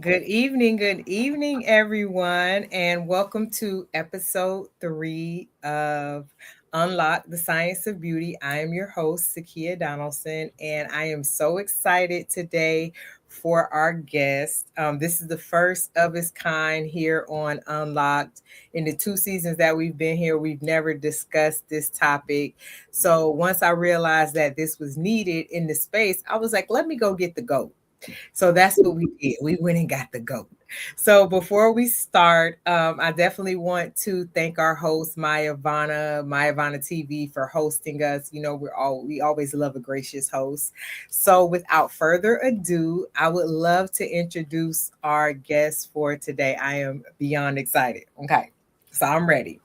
Good evening, everyone, and welcome to episode 3 of Unlock the Science of Beauty. I am your host, Sakia Donaldson, and I am so excited today for our guest. This is the first of its kind here on Unlocked. In the 2 seasons that we've been here, we've never discussed this topic. So once I realized that this was needed in the space, I was like, let me go get the GOAT. So that's what we did. We went and got the GOAT. So before we start, I definitely want to thank our host, Maya Vana TV, for hosting us. You know, we always love a gracious host. So without further ado, I would love to introduce our guest for today. I am beyond excited. Okay, so I'm ready.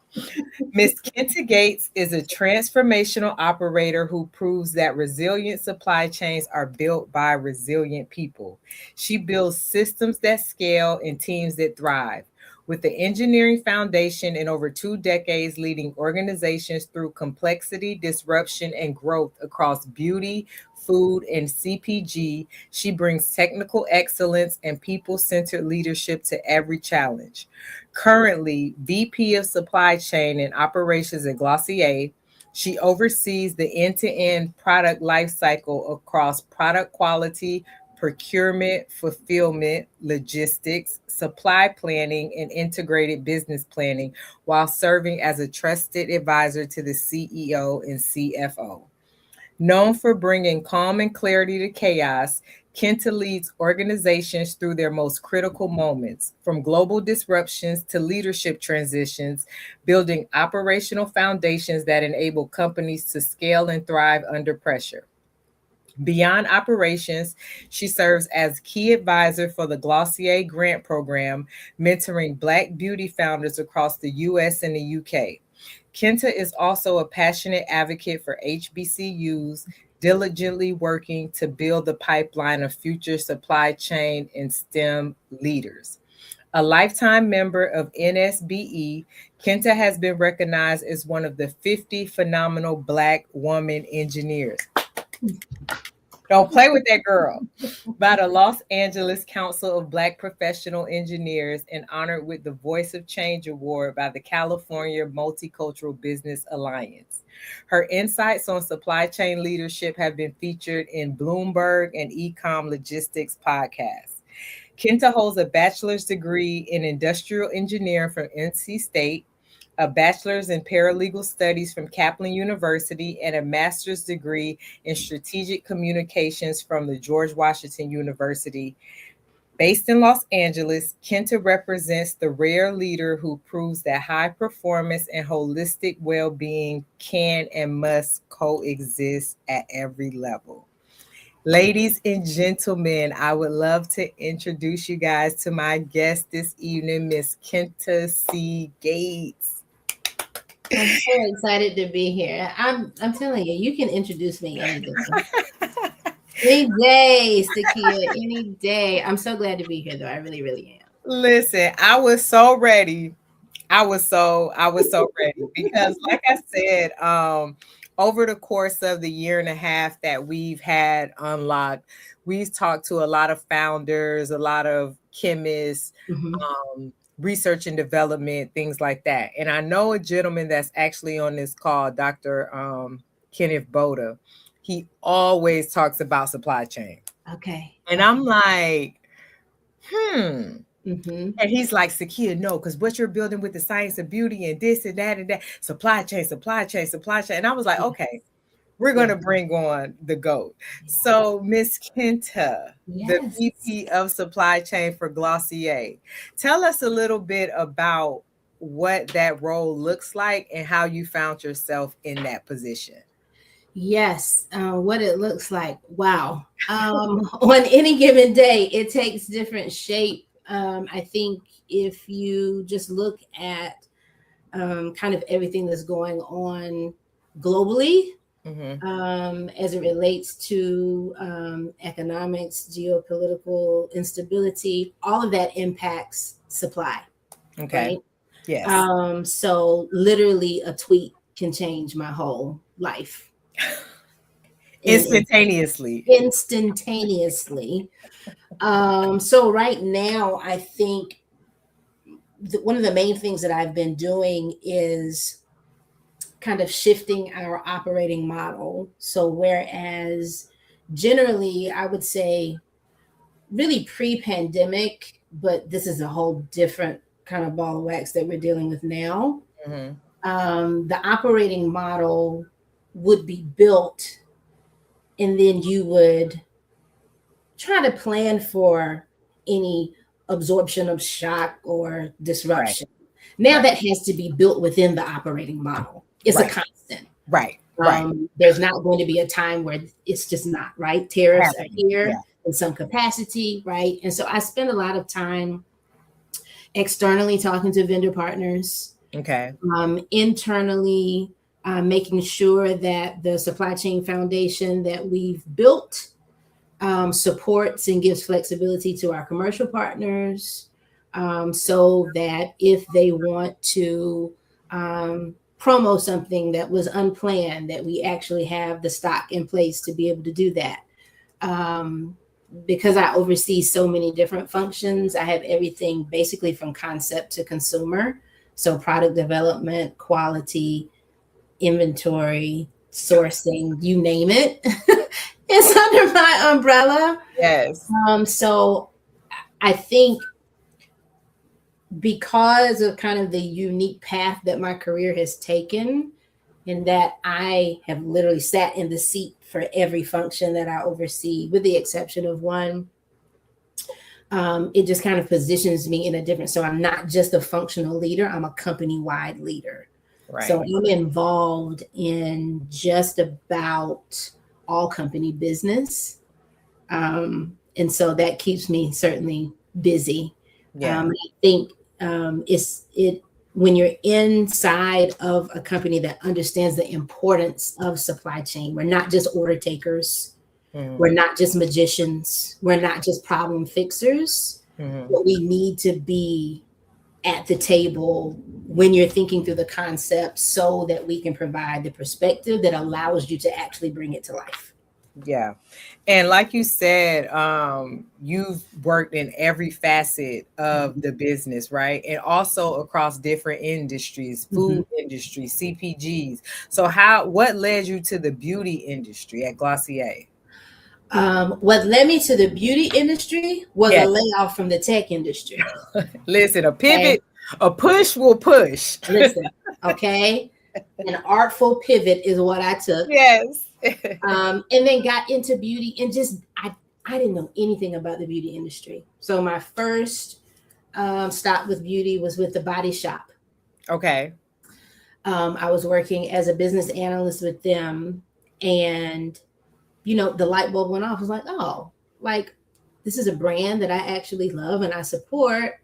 Miss Kinta Gates is a transformational operator who proves that resilient supply chains are built by resilient people. She builds systems that scale and teams that thrive. With the engineering foundation and over 2 decades leading organizations through complexity, disruption, and growth across beauty, food, and CPG, she brings technical excellence and people centered leadership to every challenge. Currently VP of Supply Chain and Operations at Glossier, she oversees the end to end product lifecycle across product quality, procurement, fulfillment, logistics, supply planning, and integrated business planning while serving as a trusted advisor to the CEO and CFO. Known for bringing calm and clarity to chaos, Kenta leads organizations through their most critical moments, from global disruptions to leadership transitions, building operational foundations that enable companies to scale and thrive under pressure. Beyond operations, she serves as key advisor for the Glossier Grant Program, mentoring Black beauty founders across the US and the UK. Kenta is also a passionate advocate for HBCUs, diligently working to build the pipeline of future supply chain and STEM leaders. A lifetime member of NSBE, Kenta has been recognized as one of the 50 phenomenal Black woman engineers. Don't play with that girl. By the Los Angeles Council of Black Professional Engineers and honored with the Voice of Change Award by the California Multicultural Business Alliance. Her insights on supply chain leadership have been featured in Bloomberg and Ecom Logistics podcasts. Kenta holds a bachelor's degree in industrial engineering from NC State, a bachelor's in paralegal studies from Kaplan University, and a master's degree in strategic communications from the George Washington University. Based in Los Angeles, Kenta represents the rare leader who proves that high performance and holistic well being can and must coexist at every level. Ladies and gentlemen, I would love to introduce you guys to my guest this evening, Miss Kinta C. Gates. I'm so excited to be here. I'm telling you, you can introduce me any day. Any day, Sakia, any day. I'm so glad to be here though. I really, really am. Listen, I was so ready. I was so ready because like I said, over the course of the year and a half that we've had Unlocked, we've talked to a lot of founders, a lot of chemists, Mhm. research and development, things like that. And I know a gentleman that's actually on this call, Dr. Kenneth Boda. He always talks about supply chain. Okay. And I'm like, hmm. Mm-hmm. And he's like, Sakia, no, because what you're building with the science of beauty and this and that, supply chain, supply chain, supply chain. And I was like, Yeah. okay, we're going Yeah. to bring on the GOAT. Yes. So, Miss Kenta, the Yes. VP of supply chain for Glossier, tell us a little bit about what that role looks like and how you found yourself in that position. Yes. What it looks like. Wow. On any given day, it takes different shape. I think if you just look at kind of everything that's going on globally, Mm-hmm. as it relates to economics, geopolitical instability, all of that impacts supply, Okay. right? Yes. So literally a tweet can change my whole life. Instantaneously. instantaneously. So right now, I think one of the main things that I've been doing is kind of shifting our operating model. So whereas generally, I would say really pre-pandemic, but this is a whole different kind of ball of wax that we're dealing with now. Mm-hmm. The operating model would be built, and then you would try to plan for any absorption of shock or Right. disruption. Now Right. that has to be built within the operating model. It's a Right. constant. Right. Right. There's not going to be a time where it's just not, right. Tariffs are Happening. Yeah. here in some capacity, right? And so I spend a lot of time externally talking to vendor partners, Okay. internally making sure that the supply chain foundation that we've built supports and gives flexibility to our commercial partners, so that if they want to promo something that was unplanned, that we actually have the stock in place to be able to do that. Because I oversee so many different functions, I have everything basically from concept to consumer. So product development, quality, inventory, sourcing, you name it. It's under my umbrella. Yes. So I think because of kind of the unique path that my career has taken, and that I have literally sat in the seat for every function that I oversee, with the exception of one, it just kind of positions me in a different, so I'm not just a functional leader, I'm a company-wide leader. Right. So I'm involved in just about all company business. And so that keeps me certainly busy. Yeah. I think when you're inside of a company that understands the importance of supply chain, we're not just order takers, we're not just magicians, we're not just problem fixers, but we need to be at the table when you're thinking through the concept, so that we can provide the perspective that allows you to actually bring it to life. Yeah. And like you said, you've worked in every facet of the business, right? And also across different industries, food industry, CPGs. So what led you to the beauty industry at Glossier? What led me to the beauty industry was a layoff from the tech industry. Listen, a Okay? pivot, a push will push. Listen, okay? An artful pivot is what I took. Yes. And then got into beauty, and just I didn't know anything about the beauty industry. So my first stop with beauty was with the Body Shop. Okay. I was working as a business analyst with them, and the light bulb went off. I was like, oh, like, this is a brand that I actually love and I support.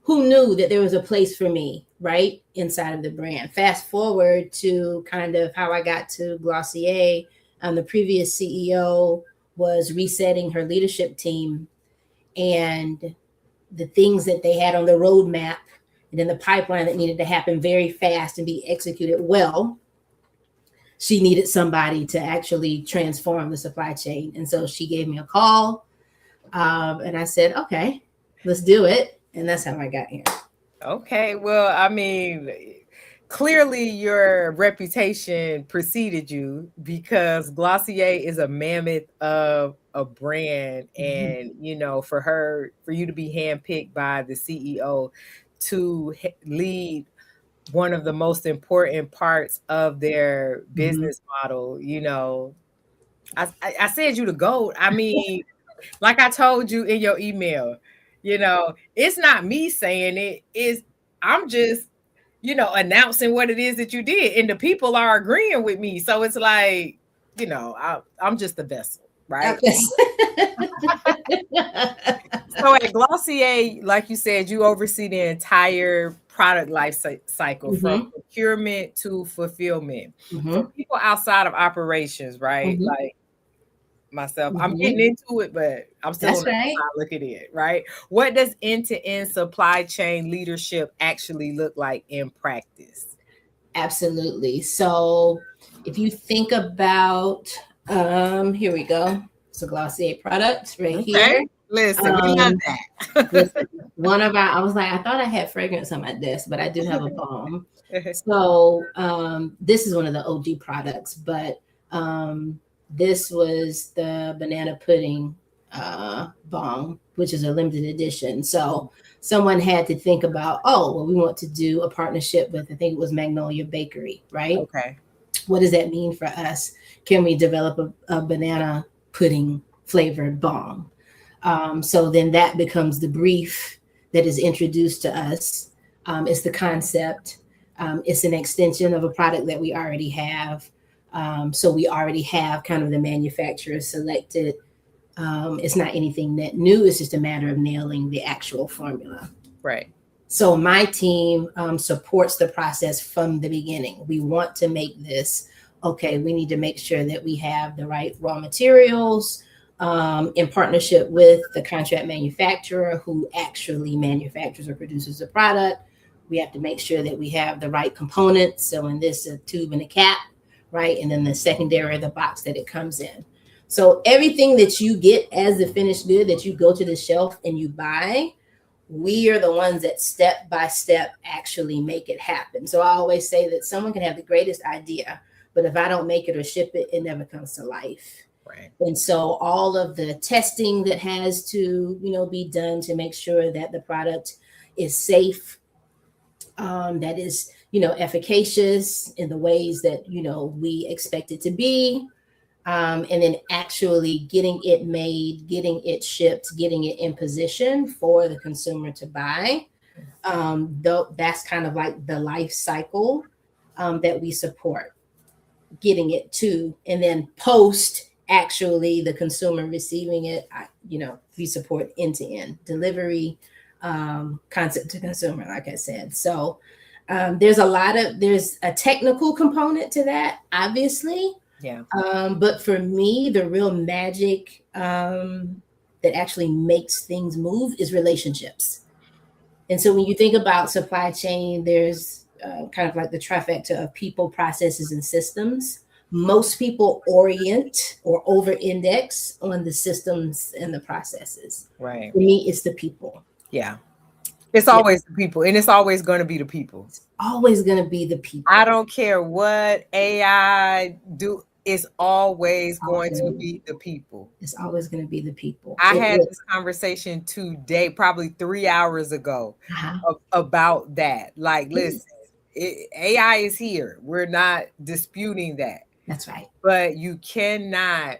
Who knew that there was a place for me right inside of the brand? Fast forward to kind of how I got to Glossier. The previous CEO was resetting her leadership team, and the things that they had on the roadmap and in the pipeline that needed to happen very fast and be executed well, she needed somebody to actually transform the supply chain. And so she gave me a call, and I said, okay, let's do it. And that's how I got here. Okay. Well, I mean, clearly your reputation preceded you, because Glossier is a mammoth of a brand. And, for you to be handpicked by the CEO to lead one of the most important parts of their business model, I said you the GOAT. I mean, like I told you in your email, it's not me saying I'm just, announcing what it is that you did, and the people are agreeing with me. So it's like, I'm just the vessel, right? Okay. So at Glossier, like you said, you oversee the entire product life cycle, from procurement to fulfillment. For people outside of operations, right? Like myself, I'm getting into it, but I'm still on the outside looking in, right? What does end-to-end supply chain leadership actually look like in practice? Absolutely. So if you think about Here we go. It's a Glossier product right Okay. here. Listen, we love Um, that. Listen, I was like, I thought I had fragrance on my desk, but I do have a balm. So this is one of the OG products, but this was the banana pudding balm, which is a limited edition. So someone had to think about, oh, well, we want to do a partnership with, I think it was Magnolia Bakery, right? Okay. What does that mean for us? Can we develop a banana pudding flavored balm? So then that becomes the brief that is introduced to us. It's the concept. It's an extension of a product that we already have. So we already have kind of the manufacturer selected. It's not anything that new. It's just a matter of nailing the actual formula. Right. So my team supports the process from the beginning. We want to make this, okay, we need to make sure that we have the right raw materials in partnership with the contract manufacturer who actually manufactures or produces the product. We have to make sure that we have the right components. So in this, a tube and a cap, right? And then the secondary, the box that it comes in. So everything that you get as the finished good that you go to the shelf and you buy, we are the ones that step by step actually make it happen. So I always say that someone can have the greatest idea, but if I don't make it or ship it, it never comes to life. Right. And so all of the testing that has to, be done to make sure that the product is safe, that is, efficacious in the ways that, we expect it to be. And then actually getting it made, getting it shipped, getting it in position for the consumer to buy. That's kind of like the life cycle that we support, getting it to, and then post actually the consumer receiving it, we support end-to-end delivery, concept to consumer, like I said. So there's a technical component to that, obviously. Yeah. But for me, the real magic that actually makes things move is relationships. And so when you think about supply chain, there's kind of like the trifecta of people, processes, and systems. Most people orient or over-index on the systems and the processes. Right. For me, it's the people. Yeah. It's always the people, and it's always going to be the people. It's always going to be the people. I don't care what AI do. It's always going to be the people. It's always going to be the people. I had this conversation today, probably 3 hours ago, about that. Like, listen, AI is here. We're not disputing that. That's right. But you cannot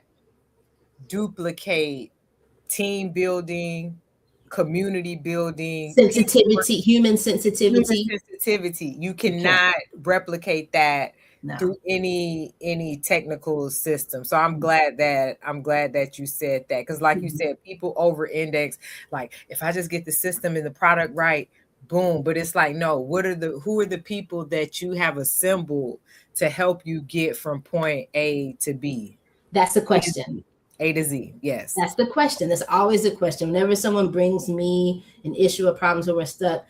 duplicate team building, community building, sensitivity, human sensitivity. You cannot replicate that through any technical system. So I'm glad that you said that, because like you said, people over index. Like, if I just get the system and the product right, boom. But it's like, no, who are the people that you have assembled to help you get from point A to B? That's the question. A to Z, yes. That's the question. That's always a question. Whenever someone brings me an issue or problems where we're stuck,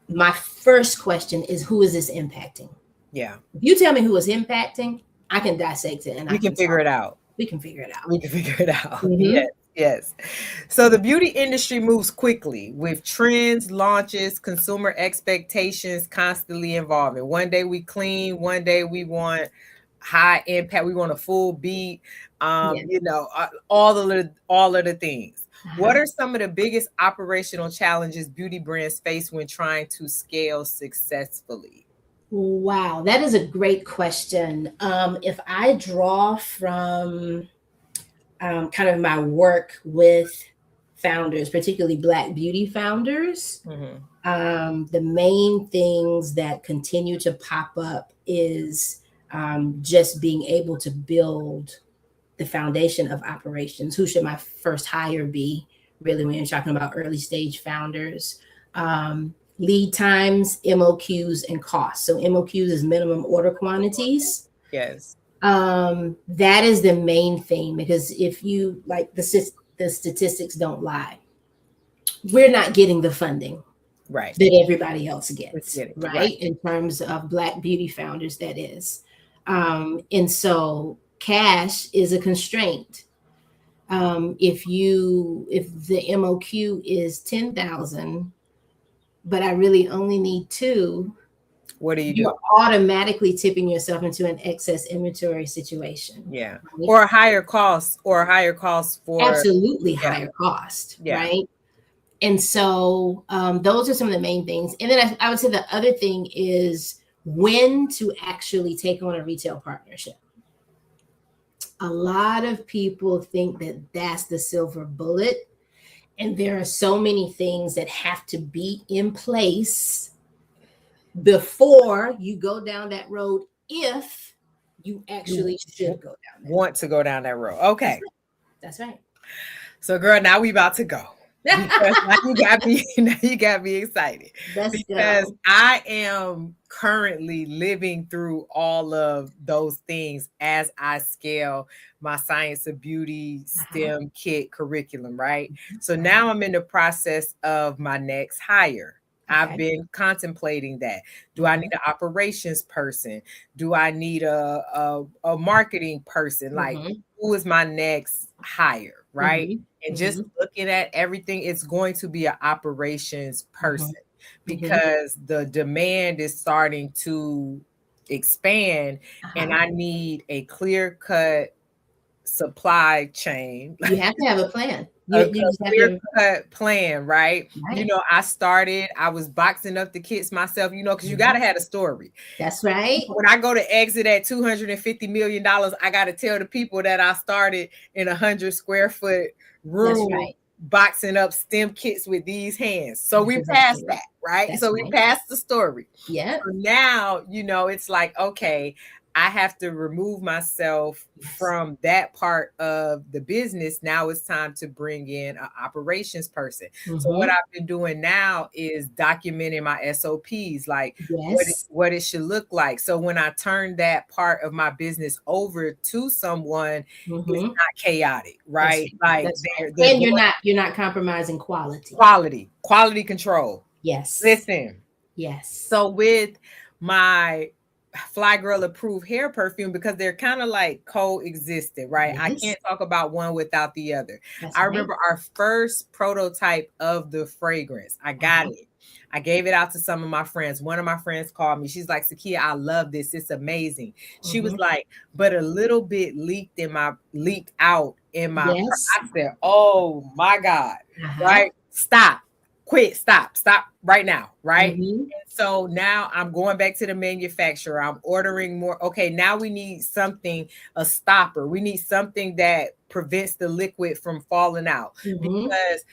my first question is, who is this impacting? Yeah. If you tell me who is impacting, I can dissect it and we can figure it out. We can figure it out. Mm-hmm. Yes. So the beauty industry moves quickly with trends, launches, consumer expectations constantly evolving. One day we clean, one day we want high impact, we want a full beat, all of the things. What are some of the biggest operational challenges beauty brands face when trying to scale successfully? Wow, that is a great question. If I draw from kind of my work with founders, particularly Black beauty founders, the main things that continue to pop up is just being able to build the foundation of operations. Who should my first hire be, really, when you're talking about early stage founders? Lead times, MOQs, and costs. So MOQs is minimum order quantities. Yes. That is the main thing, because if you, like, the statistics don't lie. We're not getting the funding that everybody else gets, right? In terms of Black beauty founders, that is. And so cash is a constraint. If the MOQ is 10,000, but I really only need 2, what do you you're do? automatically tipping yourself into an excess inventory situation. Yeah. Right? Or a higher cost for, Absolutely yeah. higher cost, Yeah. right? And so those are some of the main things. And then I would say the other thing is when to actually take on a retail partnership. A lot of people think that that's the silver bullet. And there are so many things that have to be in place before you go down that road, if you actually should go down that Want to go down that road. Okay. road. That's right. So girl, now we about to go. Because now you got me excited. Let's Because go. I am currently living through all of those things as I scale my Science of Beauty STEM kit curriculum, right? So now I'm in the process of my next hire. I've been contemplating that. Do I need an operations person? Do I need a marketing person? Like, who is my next hire, right? And just looking at everything, it's going to be an operations person because the demand is starting to expand and I need a clear-cut supply chain. You have to have a plan. A You just have to. clear-cut plan, right? You Right. know, I was boxing up the kits myself, you know, because you got to have a story. That's right. When I go to exit at $250 million, I got to tell the people that I started in 100 square foot room boxing up STEM kits with these hands. So we passed that, right? So we passed the story. Yeah. So now, you know, it's like, okay, I have to remove myself from that part of the business. Now it's time to bring in an operations person. So what I've been doing now is documenting my SOPs, like what it should look like. So when I turn that part of my business over to someone, it's not chaotic, right? Like and you're not compromising quality. Quality control. Yes. Listen. Yes. So with my Fly Girl approved hair perfume, because they're kind of like coexistent, right? I can't talk about one without the other. I remember our first prototype of the fragrance. I got it. I gave it out to some of my friends. One of my friends called me. She's like, Sakia, I love this. It's amazing. She was like, but a little bit leaked out in my I said, oh my God. Right? Stop. Quit. Stop right now. Right? So now I'm going back to the manufacturer. I'm ordering more. Okay, now we need something, a stopper. We need something that prevents the liquid from falling out. Because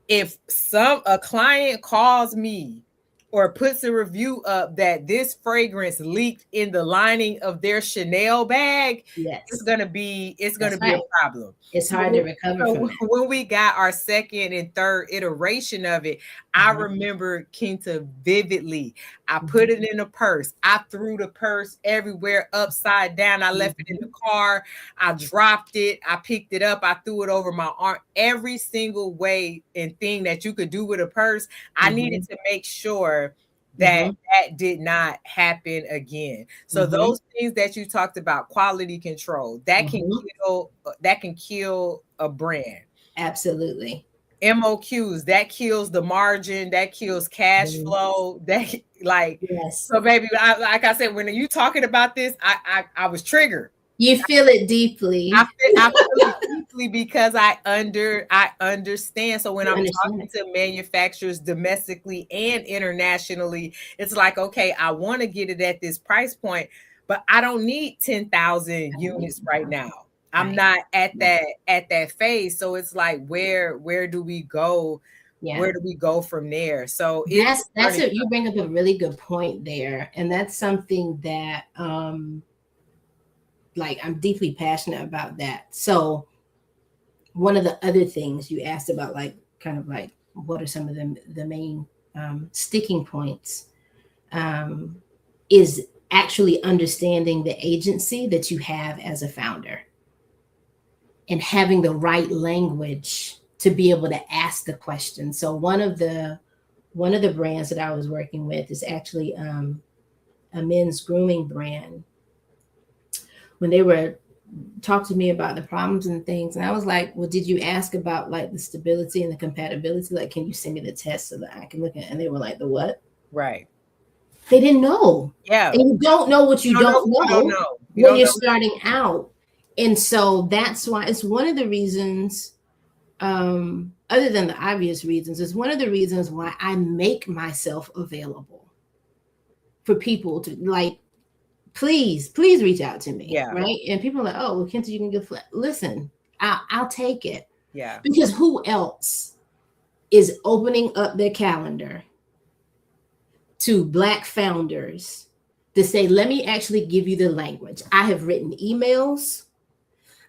if a client calls me or puts a review up that this fragrance leaked in the lining of their Chanel bag, it's gonna be a problem. It's hard to recover from it. When we got our second and third iteration of it, I remember Kinta vividly. I put it in a purse. I threw the purse everywhere upside down. I left it in the car. I dropped it. I picked it up. I threw it over my arm. Every single way and thing that you could do with a purse, I needed to make sure that did not happen again. So those things that you talked about, quality control, that can kill a brand. Absolutely. MOQs, that kills the margin, that kills cash flow. That so baby, like I said, when you talking about this, I was triggered. You feel it deeply. I feel it deeply because I understand. So when I'm talking to manufacturers domestically and internationally, it's like, okay, I want to get it at this price point, but I don't need 10,000 units right now. I'm not at that phase. So it's like, where do we go? Yeah. Where do we go from there? So you bring up a really good point there. And that's something that like I'm deeply passionate about that. So one of the other things you asked about, like kind of like what are some of the main sticking points, is actually understanding the agency that you have as a founder and having the right language to be able to ask the question. So one of the brands that I was working with is actually a men's grooming brand. When they were talk to me about the problems and things. And I was like, well, did you ask about like the stability and the compatibility? Like, can you send me the test so that I can look at it? And they were like, the what? Right. They didn't know. Yeah. And you don't know what you You don't know don't what you don't know know. You when don't you're know. starting out. And so that's why it's one of the reasons, other than the obvious reasons, it's one of the reasons why I make myself available for people to like, please reach out to me. Yeah. Right. And people are like, oh, well, Kinta, you can give, listen, I'll take it. Yeah. Because who else is opening up their calendar to Black founders to say, let me actually give you the language. I have written emails,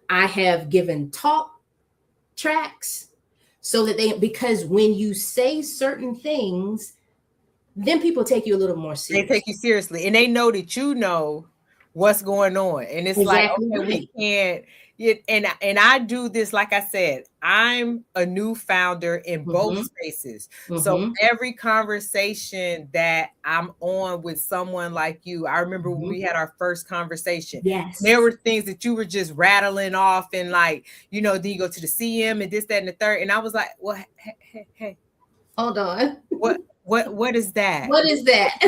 I have given talk tracks so that because when you say certain things, then people take you a little more They serious. take you seriously, and they know that you know what's going on, and it's Exactly like, okay, right. we can't. And I do this, like I said, I'm a new founder in both spaces. So every conversation that I'm on with someone like you, I remember when we had our first conversation, Yes. there were things that you were just rattling off, and like, you know, then you go to the CM and this, that, and the third, and I was like, well, hey, hold on. What is that? What is that?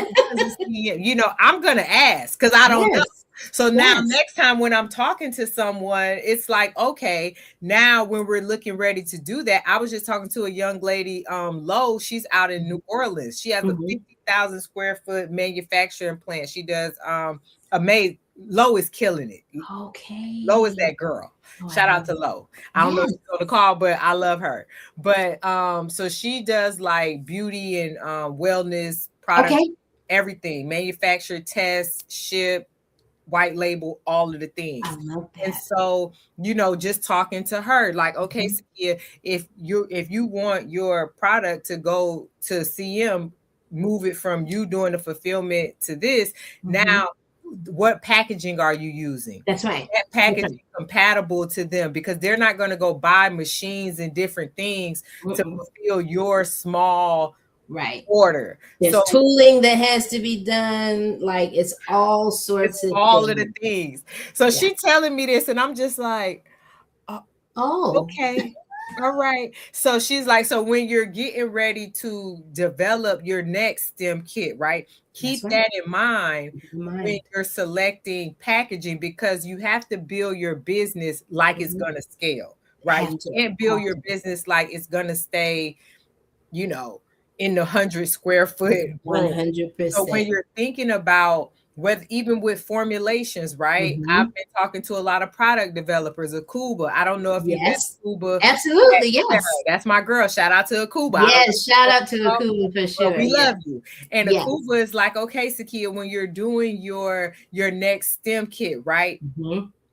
You know, I'm gonna ask because I don't know. So now Yes. next time when I'm talking to someone, it's like, okay, now when we're looking ready to do that, I was just talking to a young lady, Lo, she's out in New Orleans. She has a 50,000 square foot manufacturing plant. She does amazing. Lo is killing it. Okay. Lo is that girl. Shout out to Lo. I don't know if she's on the call, but I love her. But so she does like beauty and wellness products, everything, manufacture, test, ship, white label, all of the things. I love that. And so, you know, just talking to her, like, okay, Sakia, if you want your product to go to CM, move it from you doing the fulfillment to this. Now, what packaging are you using? That's right. That packaging compatible to them, because they're not going to go buy machines and different things to fulfill your small order. There's tooling that has to be done. Like it's all sorts of all of the things. So she telling me this, and I'm just like, oh, okay. All right. So she's like, so when you're getting ready to develop your next STEM kit, right? Keep that in mind when you're selecting packaging, because you have to build your business like it's going to scale, right? You can't build your business like it's going to stay, you know, in the 100 square foot. 100%. So when you're thinking about whether, even with formulations, right? I've been talking to a lot of product developers, Akuba. I don't know if you've met Akuba. Absolutely, yes. That's my girl. Shout out to Akuba. Yes, shout out to Akuba for sure. We love you. And Akuba is like, okay, Sakia, when you're doing your next STEM kit, right?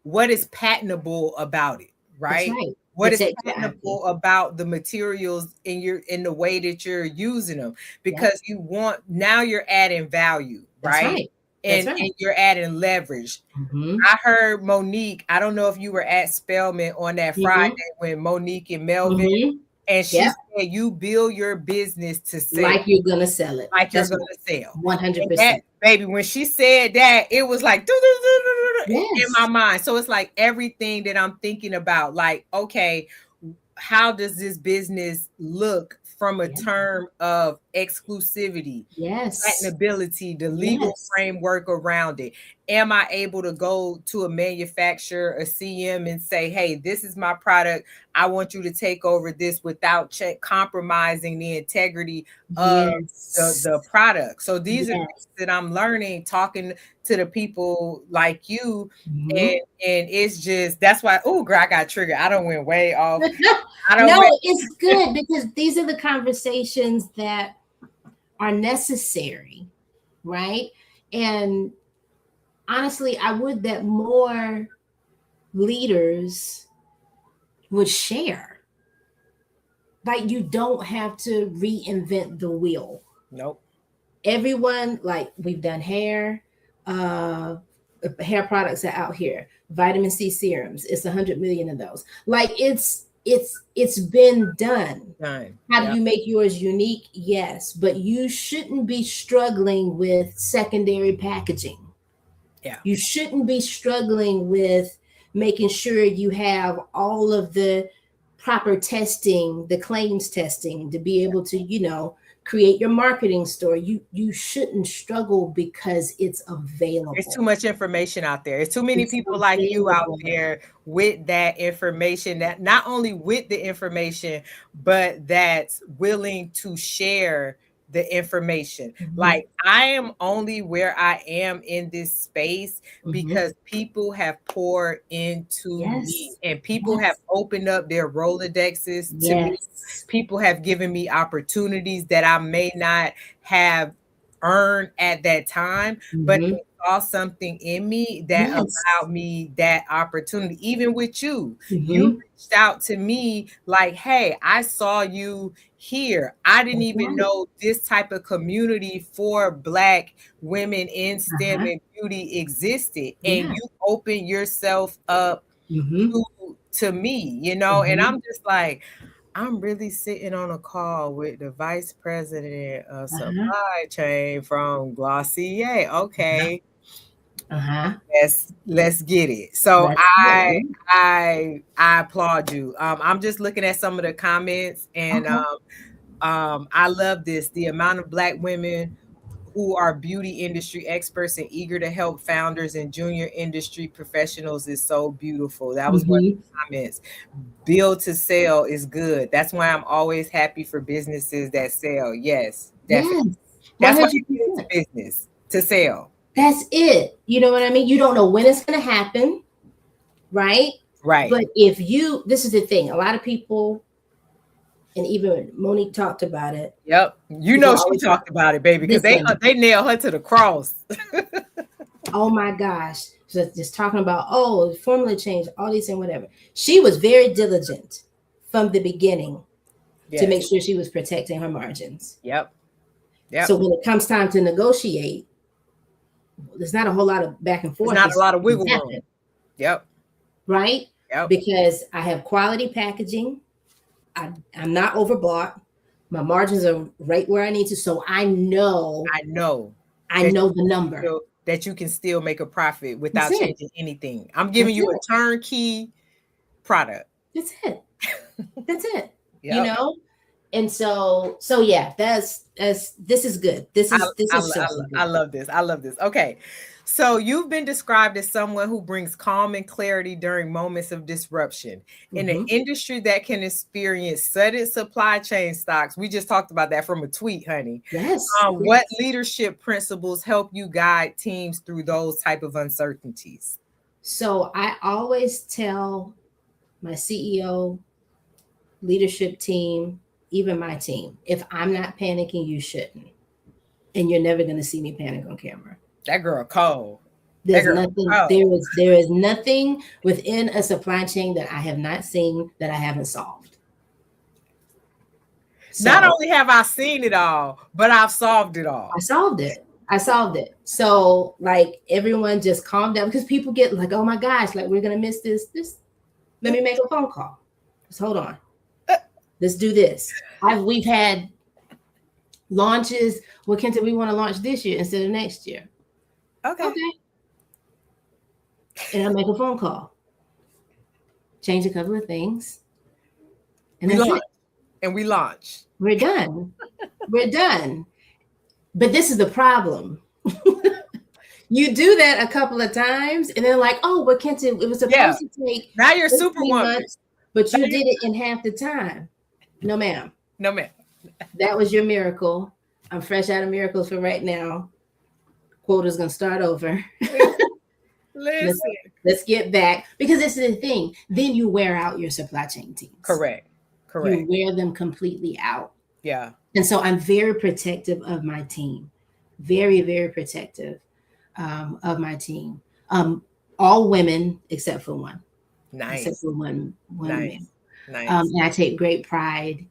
What is patentable about it, right? What is patentable about the materials in the way that you're using them? Because you want, now you're adding value, right? And you're adding leverage. I heard Monique, I don't know if you were at Spelman on that Friday when Monique and Melvin, and she said you build your business to sell. Like you're going to sell it. Like you're going to sell. 100%. Baby, when she said that, it was like in my mind. So it's like everything that I'm thinking about, like, okay, how does this business look from a term of exclusivity, patentability, the legal framework around it? Am I able to go to a manufacturer, a CM, and say, hey, this is my product. I want you to take over this without compromising the integrity of the product. So these are things that I'm learning, talking to the people like you. And it's just, that's why, oh, girl, I got triggered. I don't went way off. It's good because these are the conversations that are necessary, right? And honestly, I would that more leaders would share. Like you don't have to reinvent the wheel. Nope. Everyone, like we've done hair products are out here. Vitamin C serums, it's 100 million of those. Like it's been done. How do you make yours unique? Yes, but you shouldn't be struggling with secondary packaging. You shouldn't be struggling with making sure you have all of the proper testing, the claims testing to be able to, create your marketing store. You shouldn't struggle because it's There's too available. much information out there. There's too many It's people like you out available. there with that information, that not only with the information, but that's willing to share the information. Mhm. Like, I am only where I am in this space Mhm. because people have poured into me, Yes. and people have Yes. opened up their Rolodexes to me. Yes. People have given me opportunities that I may not have earned at that time, but Mhm. saw something in me that Yes. allowed me that opportunity. Even with you, you Mhm. reached out to me like, hey, I saw you here. I didn't That's even right. know this type of community for Black women in STEM Uh-huh. and beauty existed. And Yeah. you open yourself up Mhm. to me, and Mhm. I'm just like, I'm really sitting on a call with the vice president of Uh-huh. supply chain from Glossier. Uh-huh. Okay, Uh-huh. let's get it. So That's I it. I I applaud you. I'm just looking at some of the comments, and Okay. I love this. The amount of Black women who are beauty industry experts and eager to help founders and junior industry professionals is so beautiful. That was one of Mhm. the comments. Build to sell is good. That's why I'm always happy for businesses that sell. Yes, definitely. Yes. That's why you get into 100%. business, to sell. That's it. You know what I mean? You don't know when it's going to happen, right? Right. But if you, this is the thing, a lot of people, and even Monique talked about it. Yep. People She always talked about it, baby, because they listen. they nailed her to the cross. Oh my gosh. So just talking about, oh, formula change, all these things, whatever. She was very diligent from the beginning to make Yes. sure she was protecting her margins. Yep. So Yep. when it comes time to negotiate, there's not a whole lot of back and There's forth not a that's lot of going wiggle to happen, room. Yep. right? Yep. Because I have quality packaging. I'm not overbought. My margins are right where I need to. So I know, I know I that know the number. you can still make a profit That's without it. changing anything. I'm giving That's you it. a turnkey product. That's it. That's it. You Yep. know? And so yeah, that's this is good. This is so I good. love this. I love this. Okay. So you've been described as someone who brings calm and clarity during moments of disruption in an Mm-hmm. industry that can experience sudden supply chain stocks. We just talked about that from a tweet, honey. Yes, What yes. leadership principles help you guide teams through those type of uncertainties? So I always tell my CEO, leadership team, even my team, if I'm not panicking, you shouldn't. And you're never gonna see me panic on camera. That girl cold. That There's girl nothing, cold. there is nothing within a supply chain that I have not seen that I haven't solved. Not So only have I seen it all, but I've solved it I all. solved it. I solved it. So like everyone just calm down because people get like, oh my gosh, like we're gonna miss this. Let me make a phone call. Just hold on. Let's do this. We've had launches. What Kinta we want to launch this year instead of next year? Okay. Okay. And I make a phone call. Change a couple of things. And We that's launch it. and we launch. We're done. We're done. But this is the problem. You do that a couple of times, and then like, oh, but Kenta, it was Yeah. supposed to take Now you're 15 superwoman. months, but Now you you're, did it in half the time. No, ma'am. no man. That was your miracle. I'm fresh out of miracles for right now. Quota's gonna start over. let's Listen. let's get back because this is the thing. Then you wear out your supply chain teams. Correct. You Correct. wear them completely out. Yeah. And so I'm very protective of my team. Very, very protective of my team. All women except for one. Except Nice. for one male. Nice. Nice. And I take great pride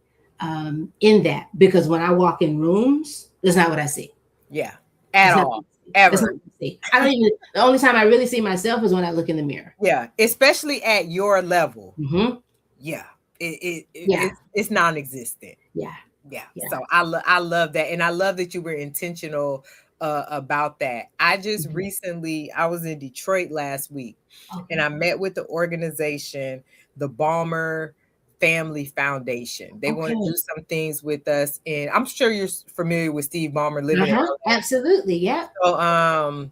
in that because when I walk in rooms, that's not what I see. Yeah. At That's not all. That's not Ever. what I see. I don't even. The only time I really see myself is when I look in the mirror. Yeah. Especially at your level. Mm-hmm. Yeah. Yeah. It's non-existent. Yeah. Yeah. Yeah. So I love that. And I love that you were intentional about that. I just Mhm. recently, I was in Detroit last week, and Okay. I met with the organization, the Balmer Family Foundation. They want to Okay. do some things with us, and I'm sure you're familiar with Steve Ballmer living in LA. Absolutely. Yeah. So,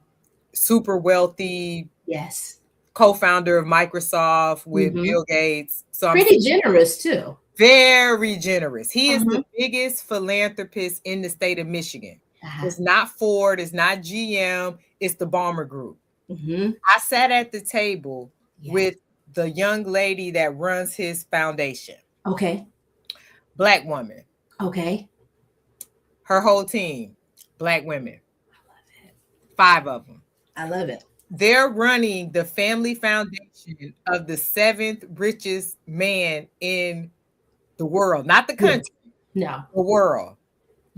super wealthy, Yes. co-founder of Microsoft with Hmm. Bill Gates. So I'm Pretty generous too. very generous. He is the Uh-huh. biggest philanthropist in the state of Michigan. Uh-huh. It's not Ford, it's not GM, it's the Balmer Group. Hmm. I sat at the table Yes. with the young lady that runs his foundation, Okay. Black woman, Okay. her whole team, Black women, 5 of them. I love it. They're running the family foundation of the seventh richest man in the world, not the Yeah. country, No. the world.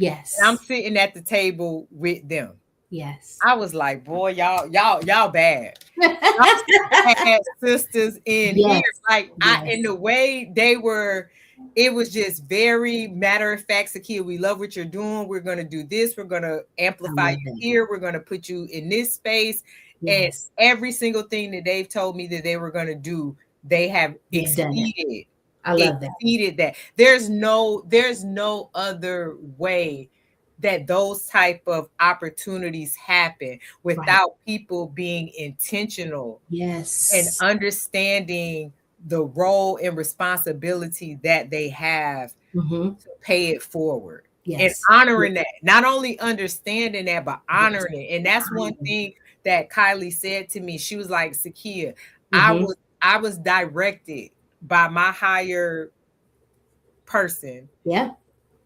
And I'm Yes. sitting at the table with them. Yes. I was like, boy, y'all bad. Y'all bad sisters in here. Yes. Like in Yes. the way they were, it was just very matter of fact, Sakia, we love what you're doing. We're gonna do this, we're gonna I amplify love you that. here, we're gonna put you in this space. And Yes. every single thing that they've told me that they were gonna do, they have They've done it. exceeded I love that. that. There's no other way that those type of opportunities happen Right. without people being intentional and Yes. understanding the role and responsibility that they have Hmm. to pay it forward and Yes. honoring that, not only understanding that but Yes. honoring it. And that's one thing that Kylie said to me. She was like, Sakia, i Hmm. was I was directed by my higher person Yeah.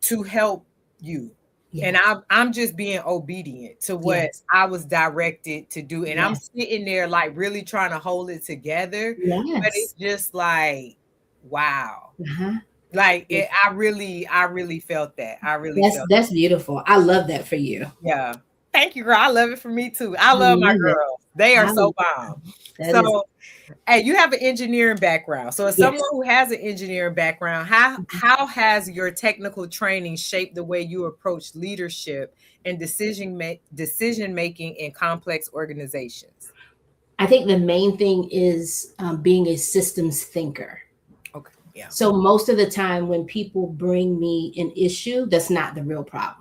to help you. And Yes. I'm just being obedient to what Yes. I was directed to do. And I'm Yes. sitting there like really trying to hold it together. But it's Yes. just like, wow. Uh-huh. Like I really felt that. I really That's felt that's beautiful. I love that for you. yeah. Thank you, girl. I love it for me too. I I love my love it. girls. They are I so bomb. that is So hey, you have an engineering background. So as someone yes. who has an engineering background, how has your technical training shaped the way you approach leadership and decision making in complex organizations? I think the main thing is being a systems thinker. Okay. Yeah. So most of the time when people bring me an issue, that's not the real problem.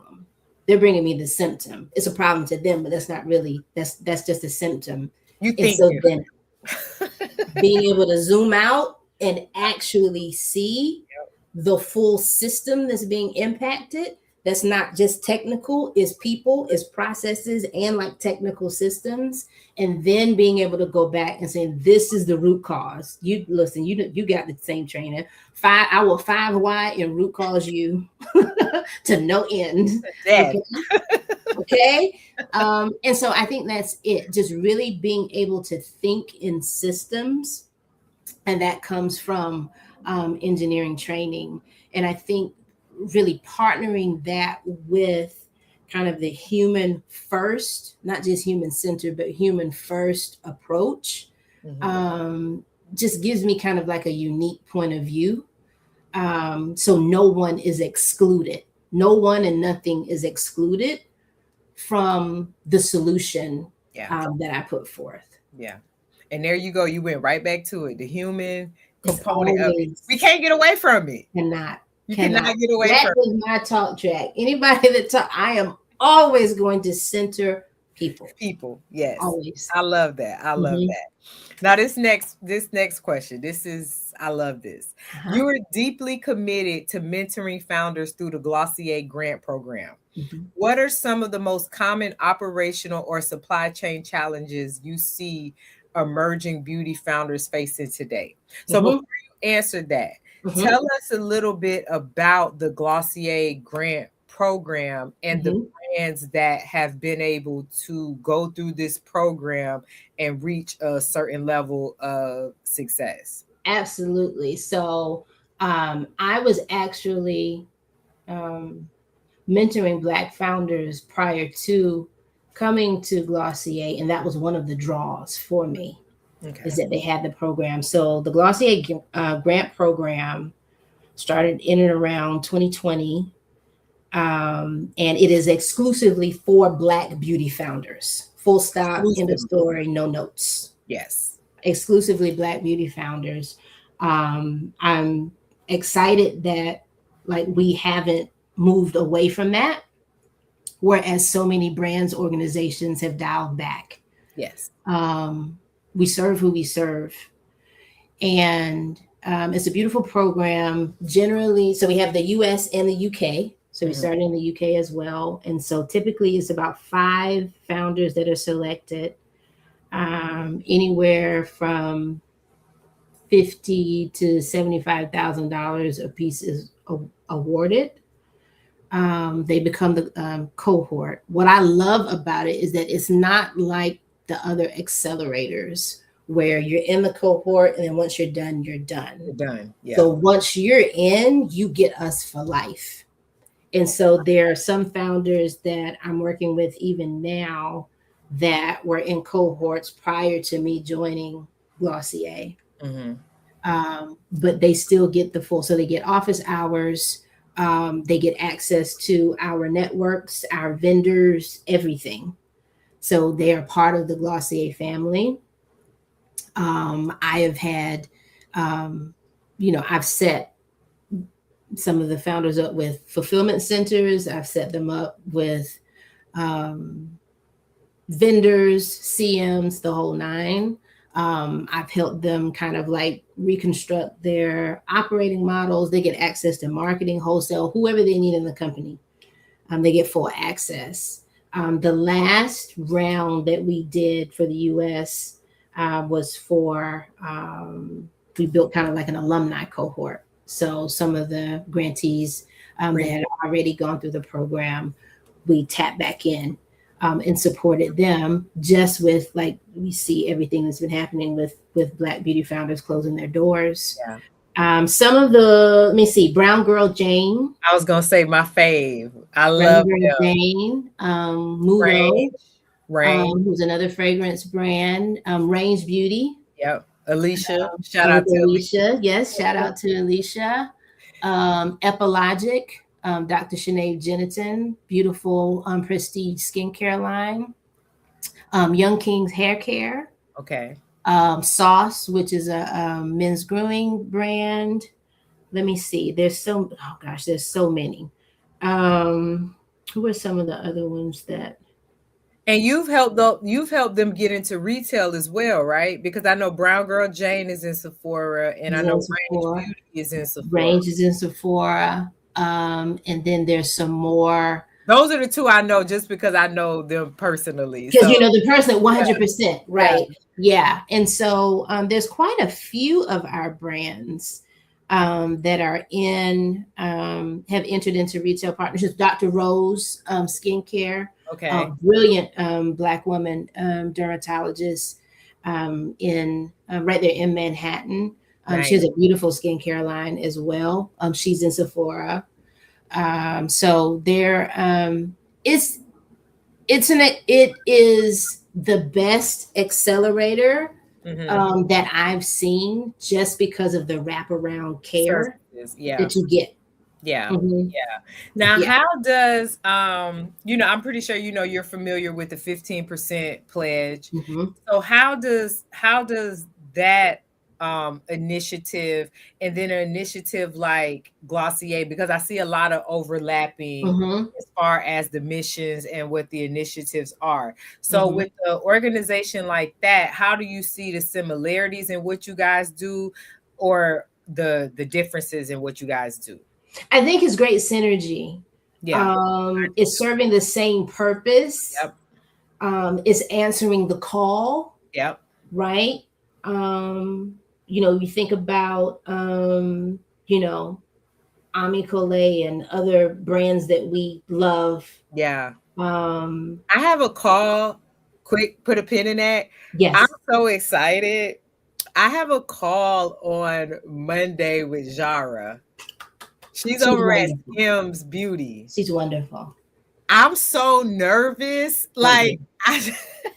They're bringing me the symptom. It's a problem to them, but that's not really that's just a symptom. You And think so then different. being able to zoom out and actually see the full system that's being impacted, that's not just technical, is people, is processes, and like technical systems. And then being able to go back and say, this is the root cause. You listen, you got the same training. I will 5 why and root cause you to no end. Death. Okay. Okay. And so I think that's it. Just really being able to think in systems, and that comes from engineering training. And I think really partnering that with kind of the human first, not just human centered, but human first approach, Mhm. um, just gives me kind of like a unique point of view. So no one is excluded. No one and nothing is excluded from the solution Yeah. that I put forth. Yeah. And there you go. You went right back to it. The human It's component of it. We always can't get away from it. cannot, You cannot cannot. get away That from is my talk track. Anybody that talk, I am always going to center people. people. Yes. Always. I love that. I love Mhm. that. Now this next question. I love this. Uh-huh. You are deeply committed to mentoring founders through the Glossier Grant Program. Mhm. What are some of the most common operational or supply chain challenges you see emerging beauty founders facing today? So before Mhm. you answer that, Mhm. tell us a little bit about the Glossier Grant Program and the Mhm. brands that have been able to go through this program and reach a certain level of success. Absolutely. So I was actually um, mentoring Black founders prior to coming to Glossier, and that was one of the draws for me, is Okay. that they had the program. So the Glossier Grant Program started in and around 2020. And it is exclusively for Black beauty founders. Full stop, end of Exclusively. story, no notes. Yes. Exclusively Black beauty founders. I'm excited that like we haven't moved away from that, whereas so many brands, organizations have dialed back. Yes. We serve who we serve, and it's a beautiful program. Generally, so we have the U.S. and the U.K. So we started in the UK as well. And so typically it's about 5 founders that are selected, anywhere from $50,000 to $75,000 a piece is awarded. They become the cohort. What I love about it is that it's not like the other accelerators where you're in the cohort and then once you're done, you're done. You're done. Yeah. So once you're in, you get us for life. And so there are some founders that I'm working with even now that were in cohorts prior to me joining Glossier. But they still get the full, so they get office hours, they get access to our networks, our vendors, everything. So they are part of the Glossier family. I have had, I've set some of the founders up with fulfillment centers. I've set them up with vendors, CMs, the whole nine. I've helped them kind of like reconstruct their operating models. They get access to marketing, wholesale, whoever they need in the company. They get full access. The last round that we did for the US was for, we built kind of like an alumni cohort. So some of the grantees that had already gone through the program, we tapped back in and supported them just with like, we see everything that's been happening with Black beauty founders closing their doors. Yeah. Some of the, let me see, Brown Girl Jane. I was going to say my fave. I Brown love Girl Jane. Mugo, Range. who's another fragrance brand. Range Beauty. Yep. Alicia. Shout out to Alicia. Yes, shout out to Alicia. Epilogic, Dr. Sinead Jeniton, beautiful prestige skincare line. Young King's Hair Care. Okay. Sauce, which is a men's grooming brand. Let me see. There's so many. Who are some of the other ones that? And you've helped them get into retail as well, right? Because I know Brown Girl Jane is in Sephora, and I know Range Beauty is in Sephora. Range is in Sephora, and then there's some more. Those are the two I know, just because I know them personally. Because you know the person 100%, right? Yeah. And so there's quite a few of our brands that are have entered into retail partnerships. Dr. Rose Skincare. Okay. Brilliant Black woman dermatologist in right there in Manhattan. Nice. She has a beautiful skincare line as well. She's in Sephora. So there, it is the best accelerator that I've seen, just because of the wraparound care that you get. Yeah. Now, how does I'm pretty sure you're familiar with the 15% pledge. So how does that initiative and then an initiative like Glossier, because I see a lot of overlapping as far as the missions and what the initiatives are. So with the organization like that, how do you see the similarities in what you guys do, or the differences in what you guys do? I think it's great synergy. Yeah. It's serving the same purpose. Yep. It's answering the call. Yep. Right. You think about, Ami Collet and other brands that we love. Yeah. I have a call. Quick, put a pin in that. Yes. I'm so excited. I have a call on Monday with Jara. She's over wonderful. At Skims Beauty. She's wonderful. I'm so nervous.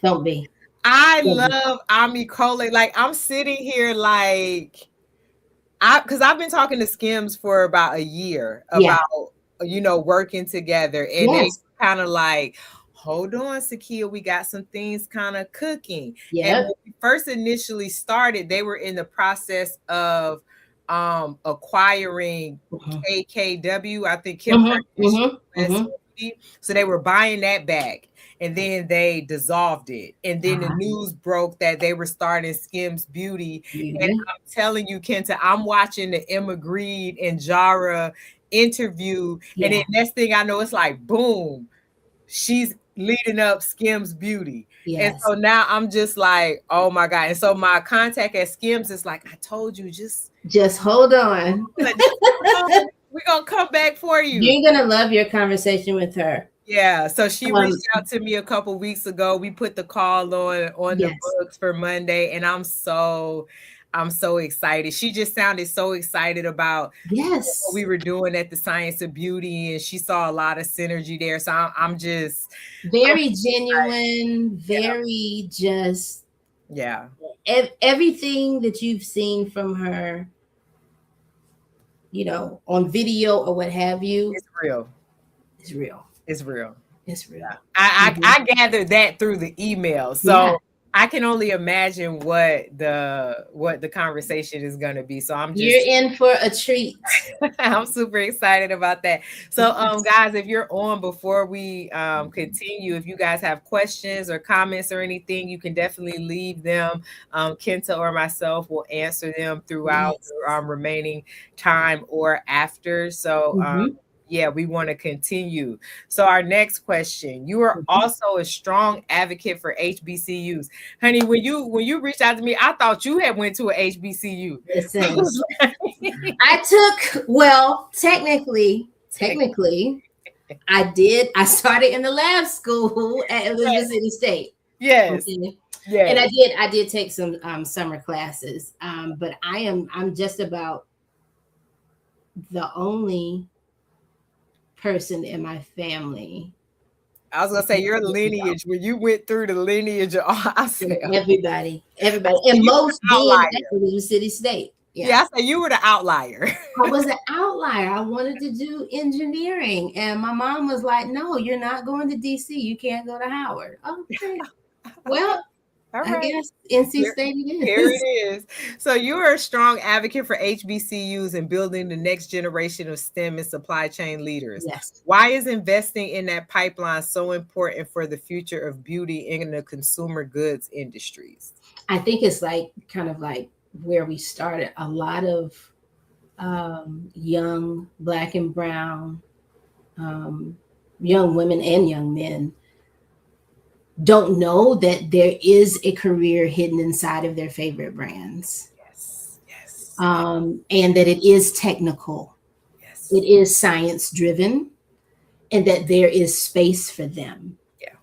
Don't be. I love Ami Collet. Like, I'm sitting here because I've been talking to Skims for about a year about working together, and they Yes. kind of like, hold on, Sakia, we got some things kind of cooking. And Yep. when we first initially started, they were in the process of acquiring Mhm. KKW, I think Kim Mhm. Kardashian West. Mhm. So they were buying that back, and then they dissolved it. And then the Uh-huh. news broke that they were starting Skims Beauty. And Beauty. I'm telling you, Kenta, I'm watching the Emma Green and Jara interview, and then Yeah. next thing I know, it's like boom, she's leading up Skims Beauty. And Yes. so now I'm just like, oh my God. And so my contact at Skims is like, I told you, Just hold on. just hold on. We're gonna come back for you. You're gonna love your conversation with her. Yeah, so she reached Um, out to me a couple weeks ago. We put the call on the yes. books for Monday, and I'm so excited. She just sounded so excited about what Yes. we were doing at the Science of Beauty, and she saw a lot of synergy there. So I'm just I'm Very excited. genuine, very just Yeah, everything that you've seen from her, on video or what have you, it's real. is real. It's real. It's real. I Mhm. I gathered that through the email, Yeah. so I can only imagine what the conversation is going to be. So I'm You're just in for a treat. I'm super excited about that. So, guys, if you're on before we continue, if you guys have questions or comments or anything, you can definitely leave them. Kenta or myself will answer them throughout Yes. the remaining time or after. So, Mhm. yeah, we want to continue. So, our next question: you are Mhm. also a strong advocate for HBCUs, honey. When you reached out to me, I thought you had went to a HBCU. I Listen, was like, well, technically, I did. I started in the lab school at Elizabeth City State. yes, Okay. And yes. I did take some summer classes. But I'm just about the only person in my family. I was gonna say your lineage when you went through the lineage of I said, Everybody, I said and you were most the being at outlier. Elizabeth City State. Yeah. Yeah, I said you were the outlier. I was an outlier. I wanted to do engineering, and my mom was like, "No, you're not going to DC. You can't go to Howard." Okay, well, All I right. guess NC Here, State it here is. it is. So you are a strong advocate for HBCUs and building the next generation of STEM and supply chain leaders. Yes, Why is investing in that pipeline so important for the future of beauty in the consumer goods industries? I think it's like kind of like where we started. A lot of young Black and Brown, um, young women and young men don't know that there is a career hidden inside of their favorite brands, Yes, yes, and that it is technical, yes. it is science driven, and that there is space for them. Yeah.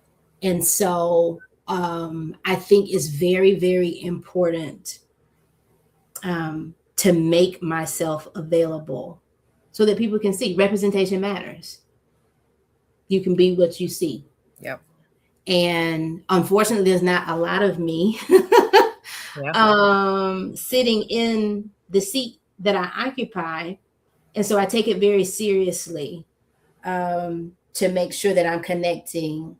And so I think it's very, very important to make myself available so that people can see representation matters. You can be what you see. Yep. And unfortunately, there's not a lot of me Yep. sitting in the seat that I occupy. And so I take it very seriously to make sure that I'm connecting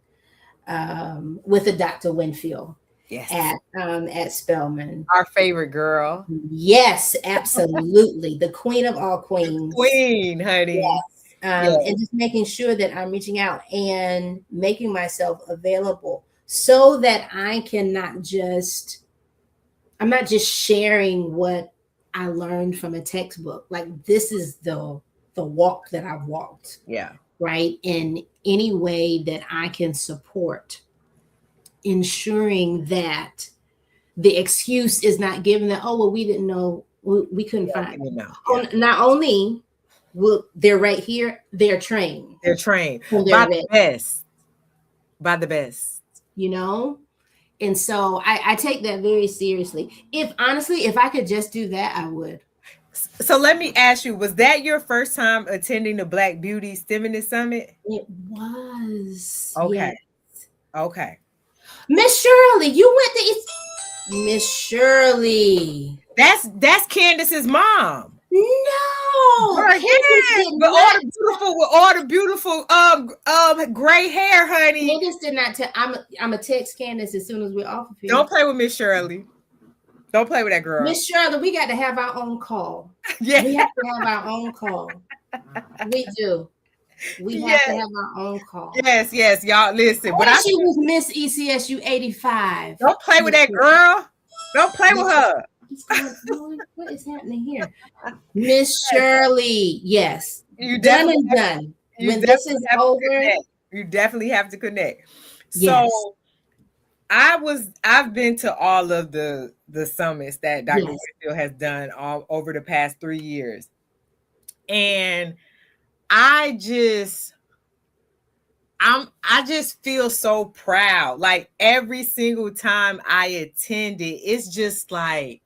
with a Dr. Winfield Yes. at Spelman. Our favorite girl. Yes, absolutely. The queen of all The queens. queen, honey. Yes. Yeah. And just making sure that I'm reaching out and making myself available so that I'm not just sharing what I learned from a textbook. Like this is the walk that I've walked, Yeah. right? In any way that I can support, ensuring that the excuse is not given that, oh, well, we didn't know, we couldn't find. Yeah. Not only will they're right here, they're trained. They're trained So by they're the best. By the best. you know? And so I take that very seriously. If I could just do that, I would. So let me ask you, was that your first time attending the Black Beauty Feminist Summit? It was. Okay. Yes. Okay. Miss Shirley, you went to Miss Shirley. That's Candace's mom. No, Girl, Candace yes, did not. with all the beautiful gray hair, honey. Candace did not tell. I'm a text Candace as soon as we're off of here. Don't play with Miss Shirley. Don't play with that girl. Miss Shirley, we got to have our own call. Yeah. We have to have our own call. We do. We have to have our own call. Yes, y'all listen. But she was Miss ECSU 85. Don't play with that girl. Don't play with her. What is happening here? Miss Shirley, yes. You done and done. When this is over, you definitely have to connect. Yes. So I've been to all of the summits that Dr. Winfield has done all over the past 3 years. And I just feel so proud. Like every single time I attend it, it's just like,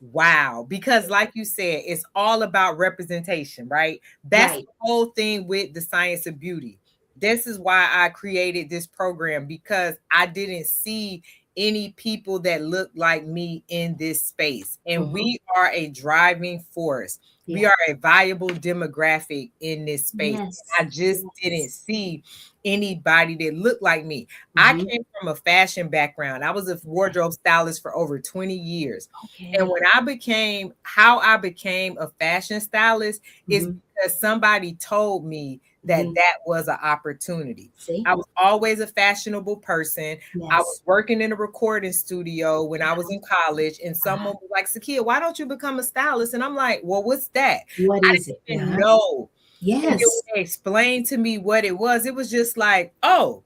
wow. Because like you said, it's all about representation, right? That's the whole thing with the science of beauty. This is why I created this program, because I didn't see any people that look like me in this space. And we are a driving force. We are a viable demographic in this space. I just didn't see anybody that looked like me. I came from a fashion background. I was a wardrobe stylist for over 20 years. And when I became a fashion stylist is because somebody told me that was an opportunity. I was always a fashionable person. I was working in a recording studio when I was in college, and someone was like, Sakia, why don't you become a stylist? And I'm like, well, what's that? What is it? I didn't know. Yes. And when they explained to me what it was just like, oh,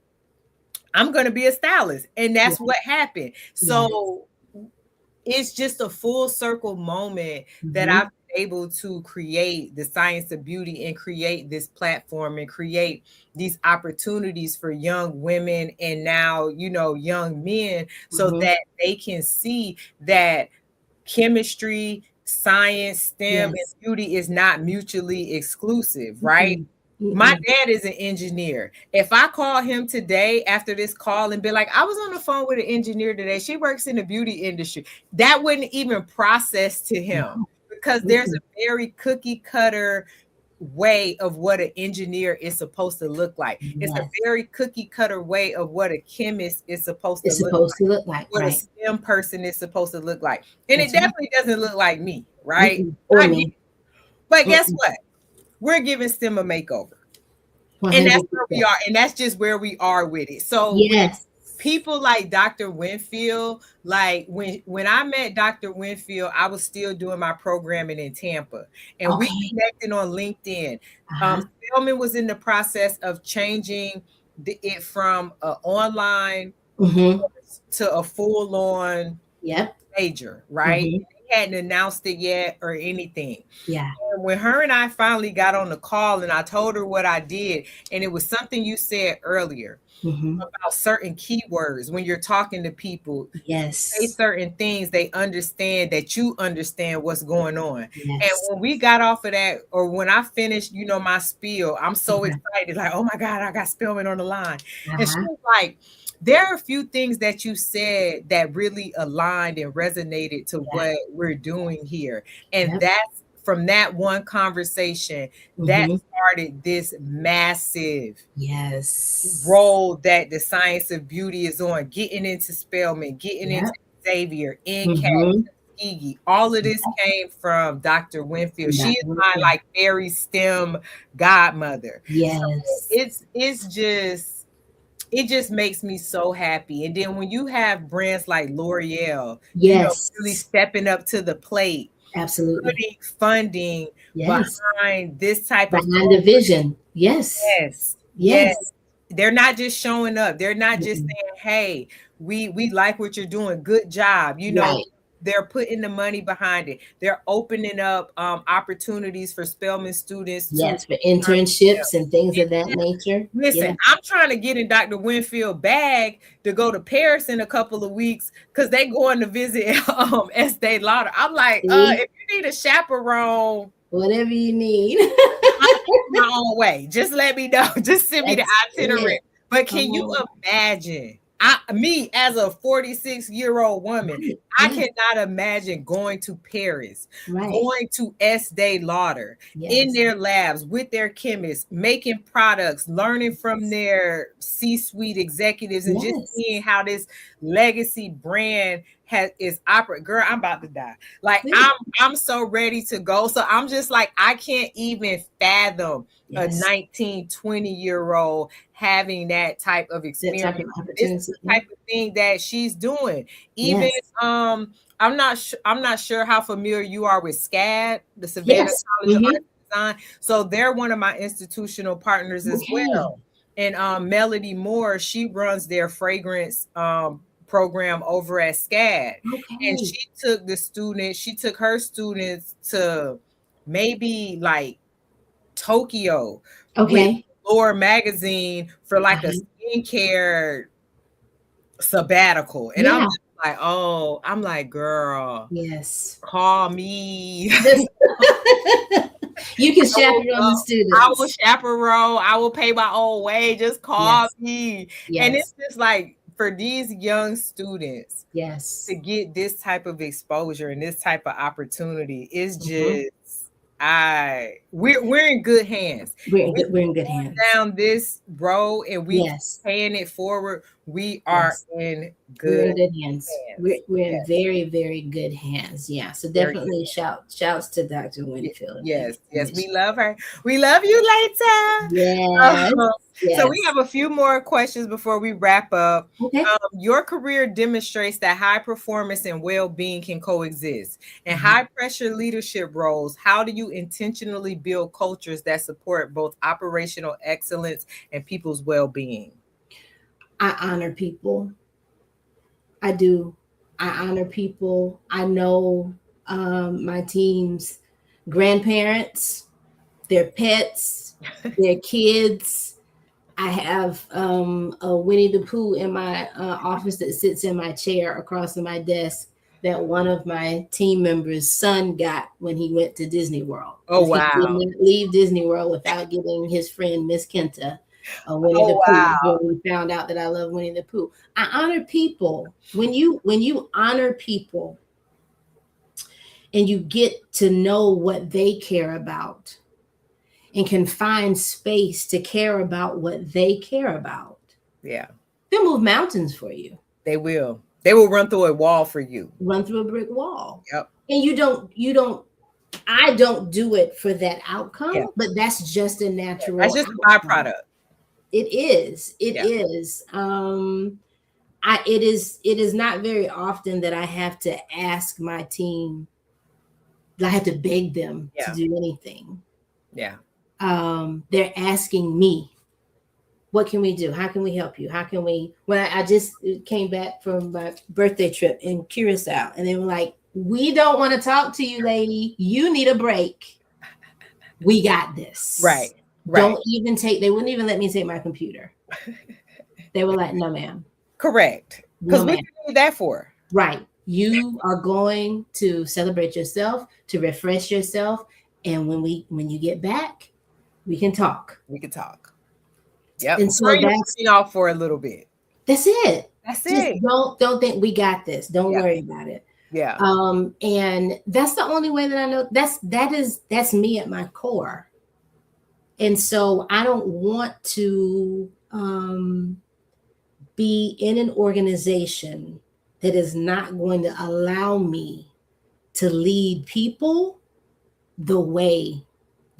I'm going to be a stylist. And that's what happened. So it's just a full circle moment that I've been able to create the science of beauty and create this platform and create these opportunities for young women and now, young men, so that they can see that chemistry, science, STEM, and beauty is not mutually exclusive, right? My dad is an engineer. If I call him today after this call and be like, I was on the phone with an engineer today, she works in the beauty industry, that wouldn't even process to him, because there's a very cookie cutter way of what an engineer is supposed to look like. It's a very cookie cutter way of what a chemist is supposed to look like. What a STEM person is supposed to look like. And it definitely doesn't look like me, right? But guess what? We're giving STEM a makeover. 100%. And that's where we are. And that's just where we are with it. So people like Dr. Winfield, like when I met Dr. Winfield, I was still doing my programming in Tampa. And we connected on LinkedIn. Spelman was in the process of changing it from an online to a full-on major, right? They hadn't announced it yet or anything. And when her and I finally got on the call and I told her what I did, and it was something you said earlier about certain keywords when you're talking to people. Say certain things, they understand that you understand what's going on. And when we got off of that, or when I finished, my spiel, I'm so excited, like, oh my God, I got Spelman on the line. And she was like, there are a few things that you said that really aligned and resonated to what we're doing here. And that's from that one conversation that started this massive role that the science of beauty is on, getting into Spelman, getting into Xavier, NCAT, all of this came from Dr. Winfield. She is my like fairy STEM godmother. So it just makes me so happy. And then when you have brands like L'Oreal, really stepping up to the plate, putting funding behind this type of the vision. They're not just showing up. They're not just saying, hey, we like what you're doing. Good job. They're putting the money behind it. They're opening up opportunities for Spelman students. For internships and things of that nature. Listen, I'm trying to get in Dr. Winfield bag to go to Paris in a couple of weeks because they going to visit Estee Lauder. I'm like, if you need a chaperone, whatever you need, my own way. Just let me know. Just send me the itinerary. But can you imagine? Me as a 46-year-old woman, I cannot imagine going to Paris, Right. going to Estee Lauder in Yes. their labs with their chemists, making products, learning from their C-suite executives, and just Yes. seeing how this legacy brand is operating. Girl, I'm about to die. Like Yeah. I'm so ready to go. So I'm just like, I can't even fathom a Yes. 19, 20-year-old having that type of That experience. type of This is opportunity. the type of thing that she's doing. Even Yes. I'm not sure how familiar you are with SCAD, the Savannah Yes. College of Art and Design. So they're one of my institutional partners as Okay. well. And Melody Moore, she runs their fragrance program over at SCAD. And Okay. she took her students to maybe like Tokyo with Okay. Lore magazine for like a Uh-huh. skincare sabbatical. And I'm Yeah. just like, oh, I'm like, girl, Yes. call me. This you can I will chaperone go. the I will students. chaperone. I will pay my own way. Just call Yes. me. And Yes. it's just like for these young students Yes. to get this type of exposure and this type of opportunity is Mhm. just we're in good hands. We We're in good hands. down this road and we keep Yes. paying it forward. We are Yes. in We're good in good hands. hands. We're in Yes, very, very good hands. Yeah. So very good. definitely shouts to Dr. Winfield. Yes, yes, And we love her. We love you, Laita. yes. So we Yes. have a few more questions before we wrap up. Okay. Your career demonstrates that high performance and well-being can coexist. In Mhm. high pressure leadership roles, how do you intentionally build cultures that support both operational excellence and people's well-being? I honor people. I do. I honor people. I know my team's grandparents, their pets, their kids. I have a Winnie the Pooh in my office that sits in my chair across from my desk that one of my team members' son got when he went to Disney World Oh because he did wow. not leave Disney World without getting his friend Miss Kinta a Winnie the Oh Pooh wow. when we found out that I love Winnie the Pooh. I honor people. When you honor people and you get to know what they care about and can find space to care about what they care about, Yeah, they'll move mountains for you, they will. They will run through a wall for you. run through a brick wall. Yep. And I don't do it for that Yeah. outcome, but that's just a That's natural just a outcome. byproduct. It is. It Yeah. is. It is not very often that I have to ask my team, I have to beg them to Yeah. do anything. Yeah. They're asking me, what can we do? How can we help you? How can we? When I just came back from my birthday trip in Curacao, and they were like, we don't want to talk to you, lady. You need a break. We got this. Right. Right. Don't even they wouldn't even let me take my computer. They were like, no, ma'am. Correct. Because No, what ma'am. you need that for? Right. You are going to celebrate yourself, to refresh yourself. And when you get back, we can talk. We could talk. Yep. And so Turn your brain off for a little bit. that's it. That's Just it. don't think we got this. Don't Yeah. worry about it. Yeah. And that's the only way that I know that's me at my core. And so I don't want to be in an organization that is not going to allow me to lead people the way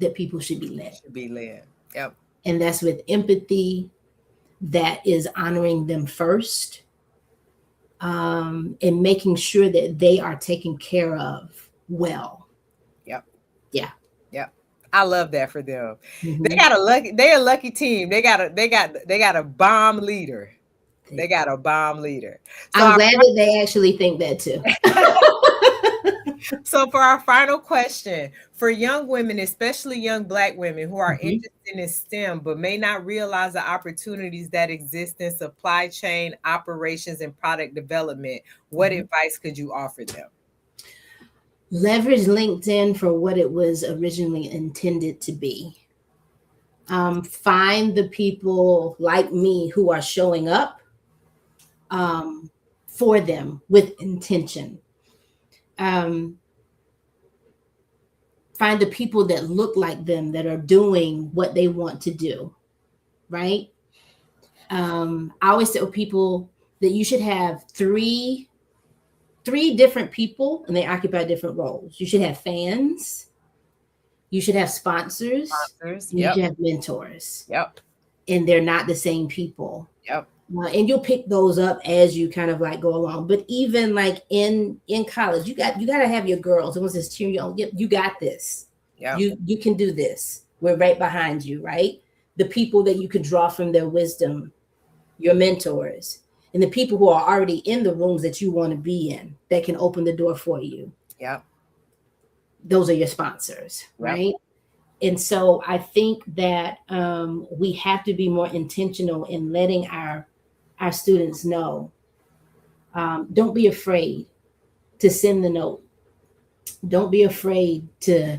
that people should be led. Should be led. Yep. And that's with empathy, that is honoring them first, and making sure that they are taken care of well. Yep. Yeah. Yep. I love that for them. Mhm. They're a lucky team. They got a bomb leader. They got a bomb leader. So I'm glad that they actually think that too. So for our final question, for young women, especially young Black women who are interested in STEM but may not realize the opportunities that exist in supply chain operations and product development, what advice could you offer them? Leverage LinkedIn for what it was originally intended to be. Find the people like me who are showing up. for them with intention. Find the people that look like them, that are doing what they want to do, right? I always tell people that you should have three different people, and they occupy different roles. You should have fans, you should have sponsors, and you Yep. should have mentors. Yep. And they're not the same people. Yep. And you'll pick those up as you kind of like go along. But even like in college, you got to have your girls. It was this cheer you on. You got this. Yep. You can do this. We're right behind you, right? The people that you could draw from their wisdom, your mentors, and the people who are already in the rooms that you want to be in, that can open the door for you. Yep. Those are your sponsors, right? Yep. And so I think that we have to be more intentional in letting our students know. Don't be afraid to send the note. Don't be afraid to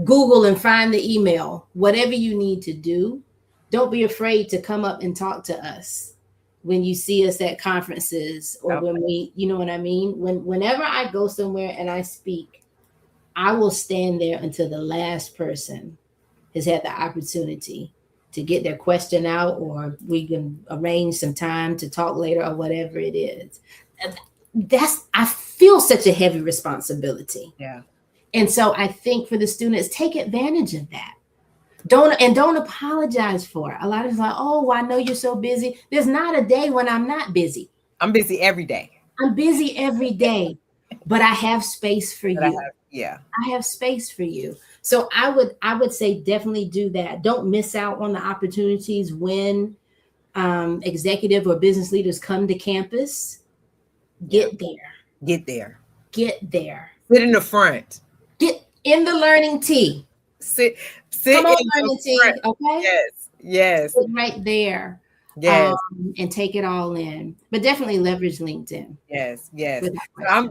Google and find the email. Whatever you need to do, don't be afraid to come up and talk to us when you see us at conferences, or Yep. when we, you know what I mean? Whenever I go somewhere and I speak, I will stand there until the last person has had the opportunity to get their question out, or we can arrange some time to talk later, or whatever it is. I feel such a heavy responsibility. Yeah. And so I think for the students, take advantage of that. Don't apologize for it. A lot of like, oh, I know you're so busy. There's not a day when I'm not busy. I'm busy every day. I'm busy every day, but I have space for you. I have space for you. So I would say definitely do that. Don't miss out on the opportunities when executive or business leaders come to campus. Get there. Get there. Get there. Sit in the front. Get in the learning tee. Sit Come on, in learning the tee. front. Okay. Yes. Sit right there. Yes. And take it all in. But definitely leverage LinkedIn. Yes.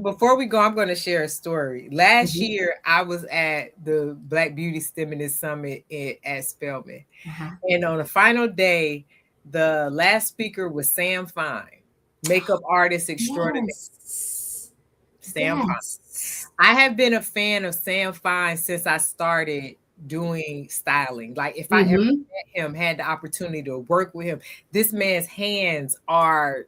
Before we go, I'm going to share a story. Last year, I was at the Black Beauty Feminist Summit at Spelman. And on the final day, the last speaker was Sam Fine, makeup artist extraordinaire. Sam Fine. I have been a fan of Sam Fine since I started doing styling. Like, if I ever met him, had the opportunity to work with him, this man's hands are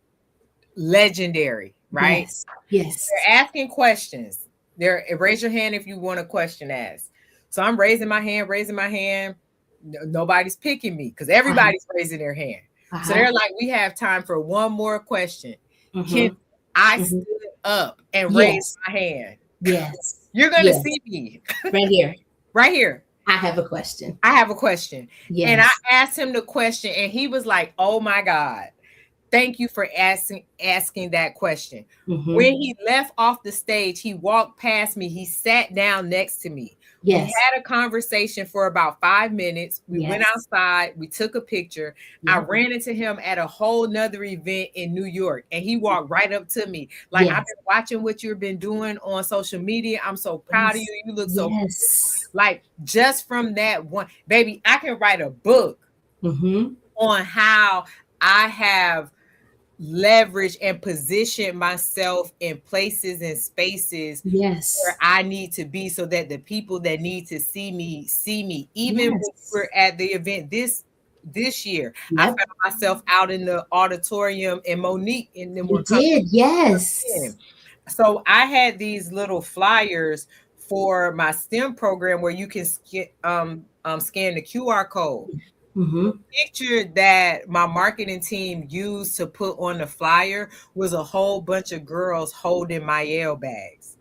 legendary, right? Yes. They're asking questions. Raise your hand if you want a question asked. So I'm raising my hand. Nobody's picking me because everybody's raising their hand. So they're like, we have time for one more question. I stood up and raised my hand. Yes. You're going to see me. Right here. Right here. I have a question. Yes. And I asked him the question, and he was like, oh my God, thank you for asking that question. When he left off the stage, he walked past me. He sat down next to me. Yes. We had a conversation for about 5 minutes. We went outside. We took a picture. I ran into him at a whole nother event in New York, and he walked right up to me. Like, I've been watching what you've been doing on social media. I'm so proud of you. You look so cool. Like, just from that one, baby, I can write a book on how I have leverage and position myself in places and spaces where I need to be, so that the people that need to see me. Even when we're at the event this year, I found myself out in the auditorium, and Monique and them were coming. So I had these little flyers for my STEM program where you can scan the QR code. The picture that my marketing team used to put on the flyer was a whole bunch of girls holding Maelle bags.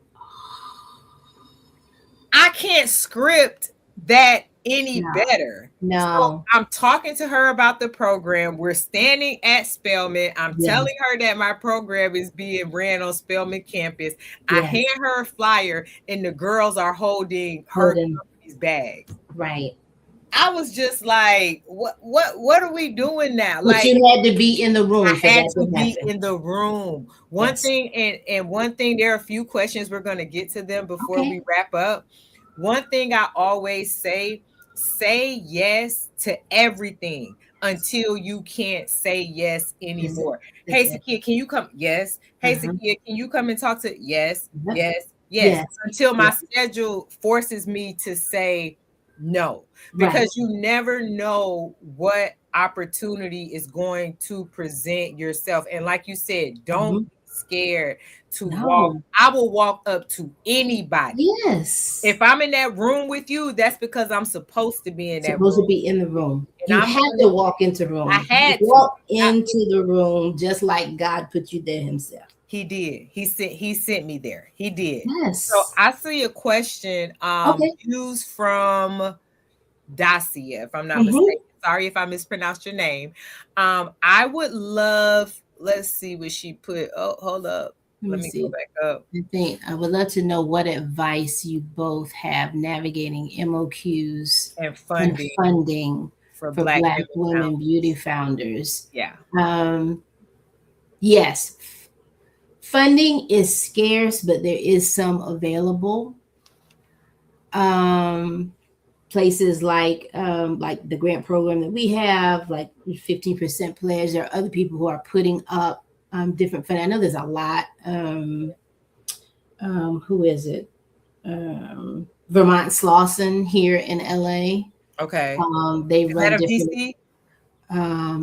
I can't script that any better. So I'm talking to her about the program. We're standing at Spelman. I'm telling her that my program is being ran on Spelman campus. I hand her a flyer, and the girls are holding her company's bags. Right. I was just like, what are we doing now? But like, you had to be in the room. I had to be in the room. One thing, and one thing, there are a few questions, we're going to get to them before we wrap up. One thing I always say yes to everything, until you can't say yes That's it. anymore. Hey, That's it. Sakia, can you come? Yes. Hey, Uh-huh. Sakia, can you come and talk to? Yes, Yep. yes, yes. Yes. Until my Yeah. schedule forces me to say no, Right. because you never know what opportunity is going to present yourself. And like you said, don't Hmm. be scared to walk. No. I will walk up to anybody. Yes. If I'm in that room with you, that's because I'm supposed to be in that Supposed room. to be in the room. And You I'm had gonna, to walk into the I room. You had to. walk into the room just like God put you there himself. He did. He sent me there. He did. So Yes. I see a question Okay. used from Dacia, if I'm not Hmm. mistaken. Sorry if I mispronounced your name. I would love, let's see what she put. Oh, hold up. Let Let me me go see. back up. I think I would love to know what advice you both have navigating MOQs And and funding funding for for Black Black women women beauty founders. founders. Yeah. Um, yes, funding is scarce, but there is some available. Um, Places like the grant program that we have, like 15% pledge. There are other people who are putting up different funding. I know there's a lot. Who is it? Vermont Slauson here in LA. Okay. They Is that run a different. VC?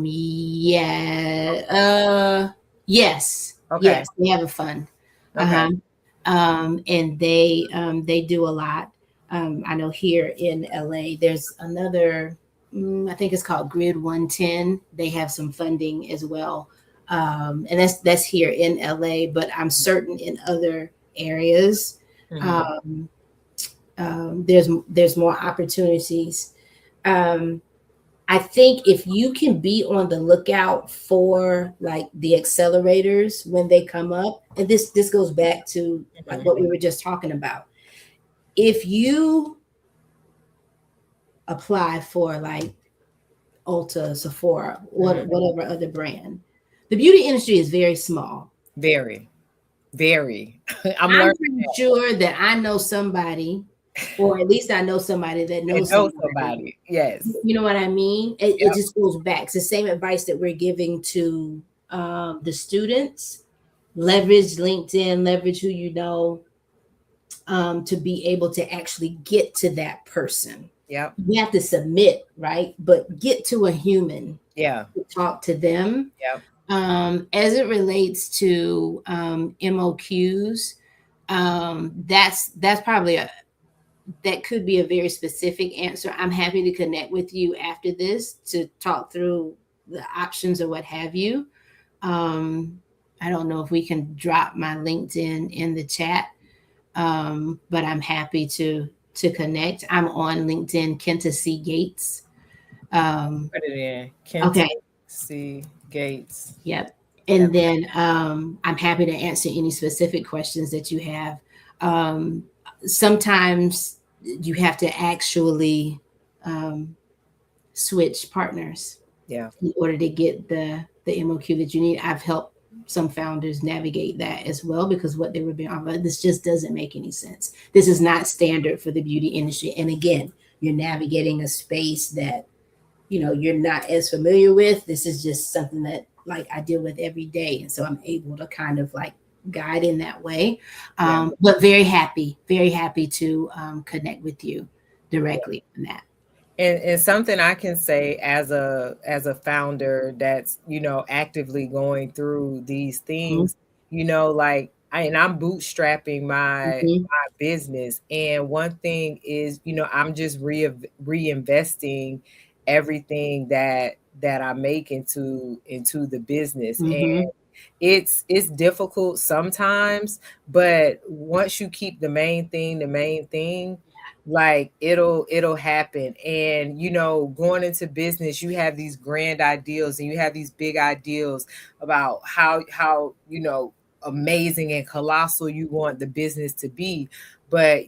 Yeah. Okay. Yes. Okay. Yes. They have a fund. Uh Okay. huh. And they do a lot. I know here in LA, there's another. I think it's called Grid 110. They have some funding as well, and that's here in LA. But I'm certain in other areas, Hmm. um, there's more opportunities. Um, I think if you can be on the lookout for like the accelerators when they come up, and this goes back to like Hmm. what we were just talking about. If you apply for like Ulta, Sephora, Hmm. whatever other brand, the beauty industry is very small. Very, very. I'm I'm learning pretty that. sure that I know somebody, or at least I know somebody that And knows know somebody. somebody. Yes. You know what I mean? It Yep. just goes back. It's the same advice that we're giving to the students. Leverage LinkedIn, leverage who you know, to be able to actually get to that person. Yep. You have to submit, right? But get to a human Yeah. to talk to them. Yep. As it relates to MOQs, that's probably that could be a very specific answer. I'm happy to connect with you after this to talk through the options or what have you. Um, I don't know if we can drop my LinkedIn in the chat, but I'm happy to connect. I'm on LinkedIn, Kinta C Gates. Um, Put it in. Kinta okay, C. Gates. yep. Yep. And then I'm happy to answer any specific questions that you have. Um, Sometimes you have to actually um, switch partners Yeah. in order to get the MOQ that you need. I've helped some founders navigate that as well because what they were being offered, this just doesn't make any sense. This is not standard for the beauty industry. And again, you're navigating a space that you're not as familiar with. This is just something that like I deal with every day, and so I'm able to kind of like guide in that way. Yeah. But very happy to connect with you directly on that. And something I can say as a founder that's, actively going through these Mhm, things, like I'm bootstrapping mhm, my business. And one thing is, I'm just reinvesting everything that I make into the business. And mhm. it's difficult sometimes, but once you keep the main thing, like it'll happen. And going into business, you have these grand ideals and you have these big ideals about how amazing and colossal you want the business to be. But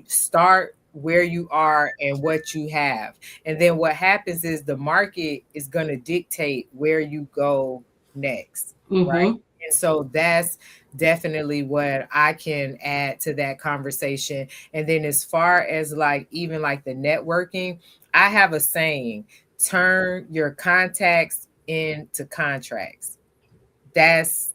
start where you are and what you have, and then what happens is the market is going to dictate where you go next, right? Mhm, And so that's definitely what I can add to that conversation. And then as far as like even like the networking, I have a saying turn your contacts into contracts. That's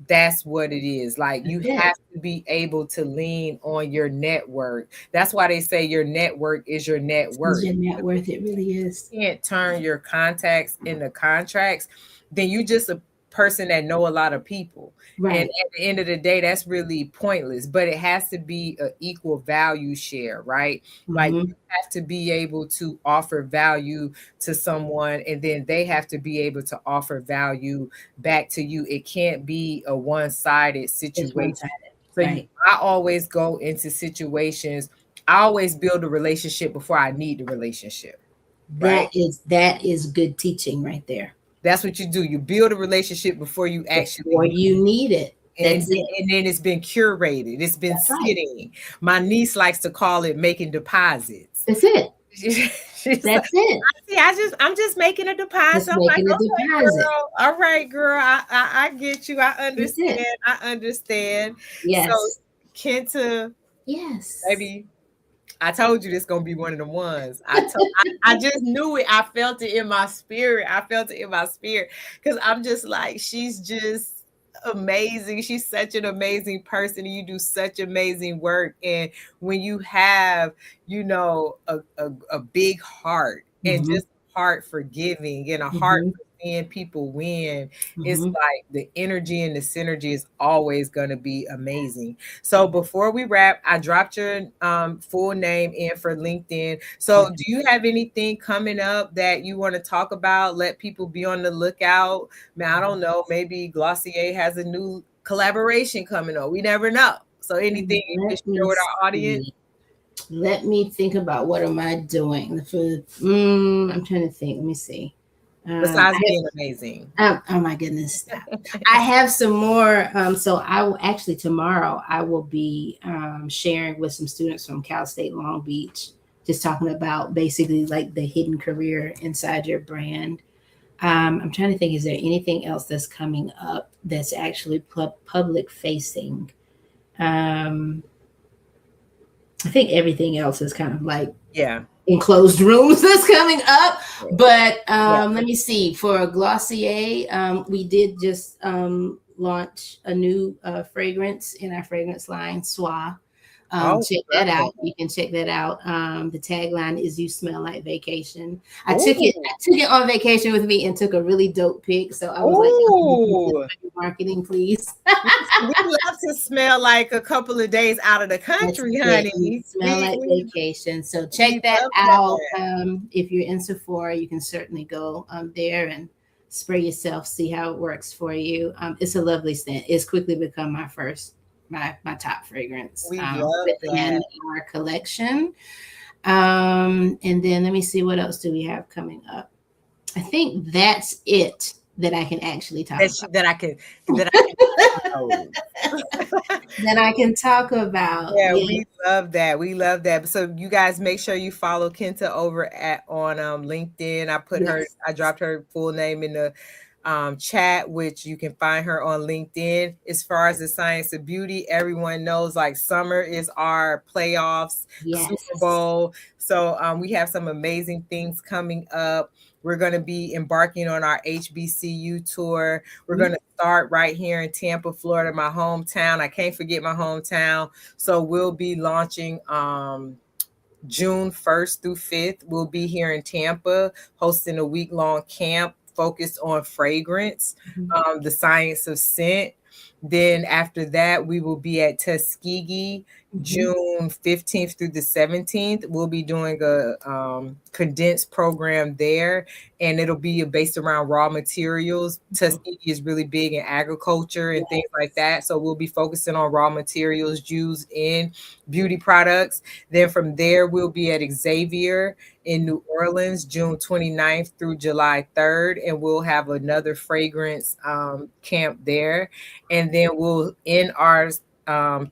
that's what it is. Like, That's you it. have to be able to lean on your network. That's why they say your network is your net Is worth. your net worth? It really is. Can't turn your contacts into contracts, then you just a person that know a lot of people. And Right. at the end of the day, that's really pointless. But it has to be an equal value share, right? Like, Mm-hmm. you have to be able to offer value to someone, and then they have to be able to offer value back to you. It can't be a one-sided It's one situation. sided. So Right. I always go into situations, I always build a relationship before I need the relationship, right? That is good teaching right there. That's what you do. You build a relationship before you actually Before need you need it. it. That's it. And then it's been curated. It's been That's right. sitting. My niece likes to call it making deposits. That's it. She's like, That's it. see, I'm just making a deposit. Just I'm like, making a okay, deposit. girl. All right, girl. I get you. I That's it. understand. I understand. So, Yes. Kenta, Yes. baby, I told you this gonna be one of the ones. I just knew it. I felt it in my spirit. I felt it in my spirit because I'm just like, she's just amazing. She's such an amazing person. And you do such amazing work. And when you have, a big heart and Mm-hmm. just a heart for giving and a heart Mm-hmm. for seeing people win, it's Mm-hmm. like the energy and the synergy is always gonna be amazing. So before we wrap, I dropped your full name in for LinkedIn. So do you have anything coming up that you want to talk about? Let people be on the lookout. Man, I don't know. Maybe Glossier has a new collaboration coming up. We never know. So anything you can Let share me with our audience see. Let me think about what am I doing for. I'm trying to think. Let me see. besides being amazing. Oh my goodness, stop. I have some more. So I will actually tomorrow I will be sharing with some students from Cal State Long Beach, just talking about basically like the hidden career inside your brand. I'm trying to think, is there anything else that's coming up that's actually public facing? Um, I think everything else is kind of like Yeah. enclosed rooms that's coming up. But Yeah. let me see. For Glossier, we did just launch a new fragrance in our fragrance line, Soie. Oh, Check that love out. that. You can check that out. The tagline is "You smell like vacation." I took it. Ooh. I took it on vacation with me and took a really dope pic. So I was like, Ooh. "Marketing, please." We love to smell like a couple of days out of the That's country, it. You honey. smell like vacation. So We check that love out. that. If you're in Sephora, you can certainly go there and spray yourself, see how it works for you. It's a lovely scent. It's quickly become my first, my top fragrance We love within that. our collection. And then let me see, what else do we have coming up? I think that's it that I can actually talk about. That I can That I can talk about. Yeah, Yeah. we love that. We love that. So you guys make sure you follow Kenta over at on LinkedIn. Yes. I dropped her full name in the chat, which you can find her on LinkedIn. As far as the science of beauty, everyone knows like summer is our playoffs, Super Yes. Bowl. So we have some amazing things coming up. We're going to be embarking on our HBCU tour. We're going to start right here in Tampa, Florida, my hometown. I can't forget my hometown. So we'll be launching June 1st through 5th. We'll be here in Tampa hosting a week-long camp focused on fragrance, the science of scent. Then after that, we will be at Tuskegee June 15th through the 17th. We'll be doing a condensed program there, and it'll be based around raw materials. Tuskegee is really big in agriculture and things like that. So we'll be focusing on raw materials used in beauty products. Then from there, we'll be at Xavier in New Orleans, June 29th through July 3rd, and we'll have another fragrance camp there. And then we'll end our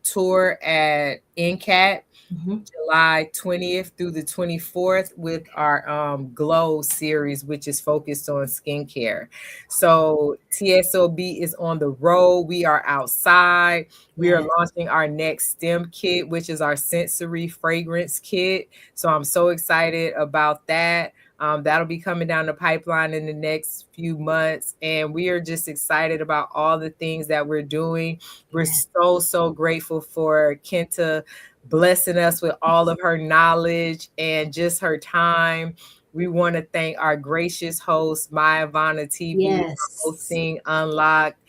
tour at NCAT July 20th through the 24th with our Glow series, which is focused on skincare. So TSOB is on the road. We are outside. We are launching our next STEM kit, which is our sensory fragrance kit. So I'm so excited about that. That'll be coming down the pipeline in the next few months. And we are just excited about all the things that we're doing. We're so grateful for Kinta blessing us with all of her knowledge and just her time. We want to thank our gracious host, Maya Ivana TV, for hosting Unlocked.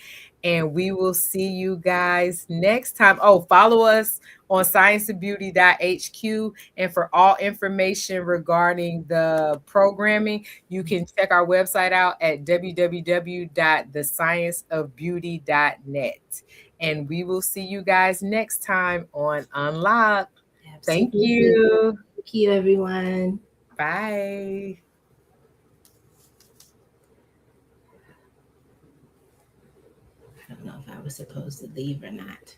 And we will see you guys next time. Oh, follow us on scienceofbeauty.hq. And for all information regarding the programming, you can check our website out at www.thescienceofbeauty.net. And we will see you guys next time on Unlock. Thank you. Thank you, everyone. Bye. I don't know if I was supposed to leave or not.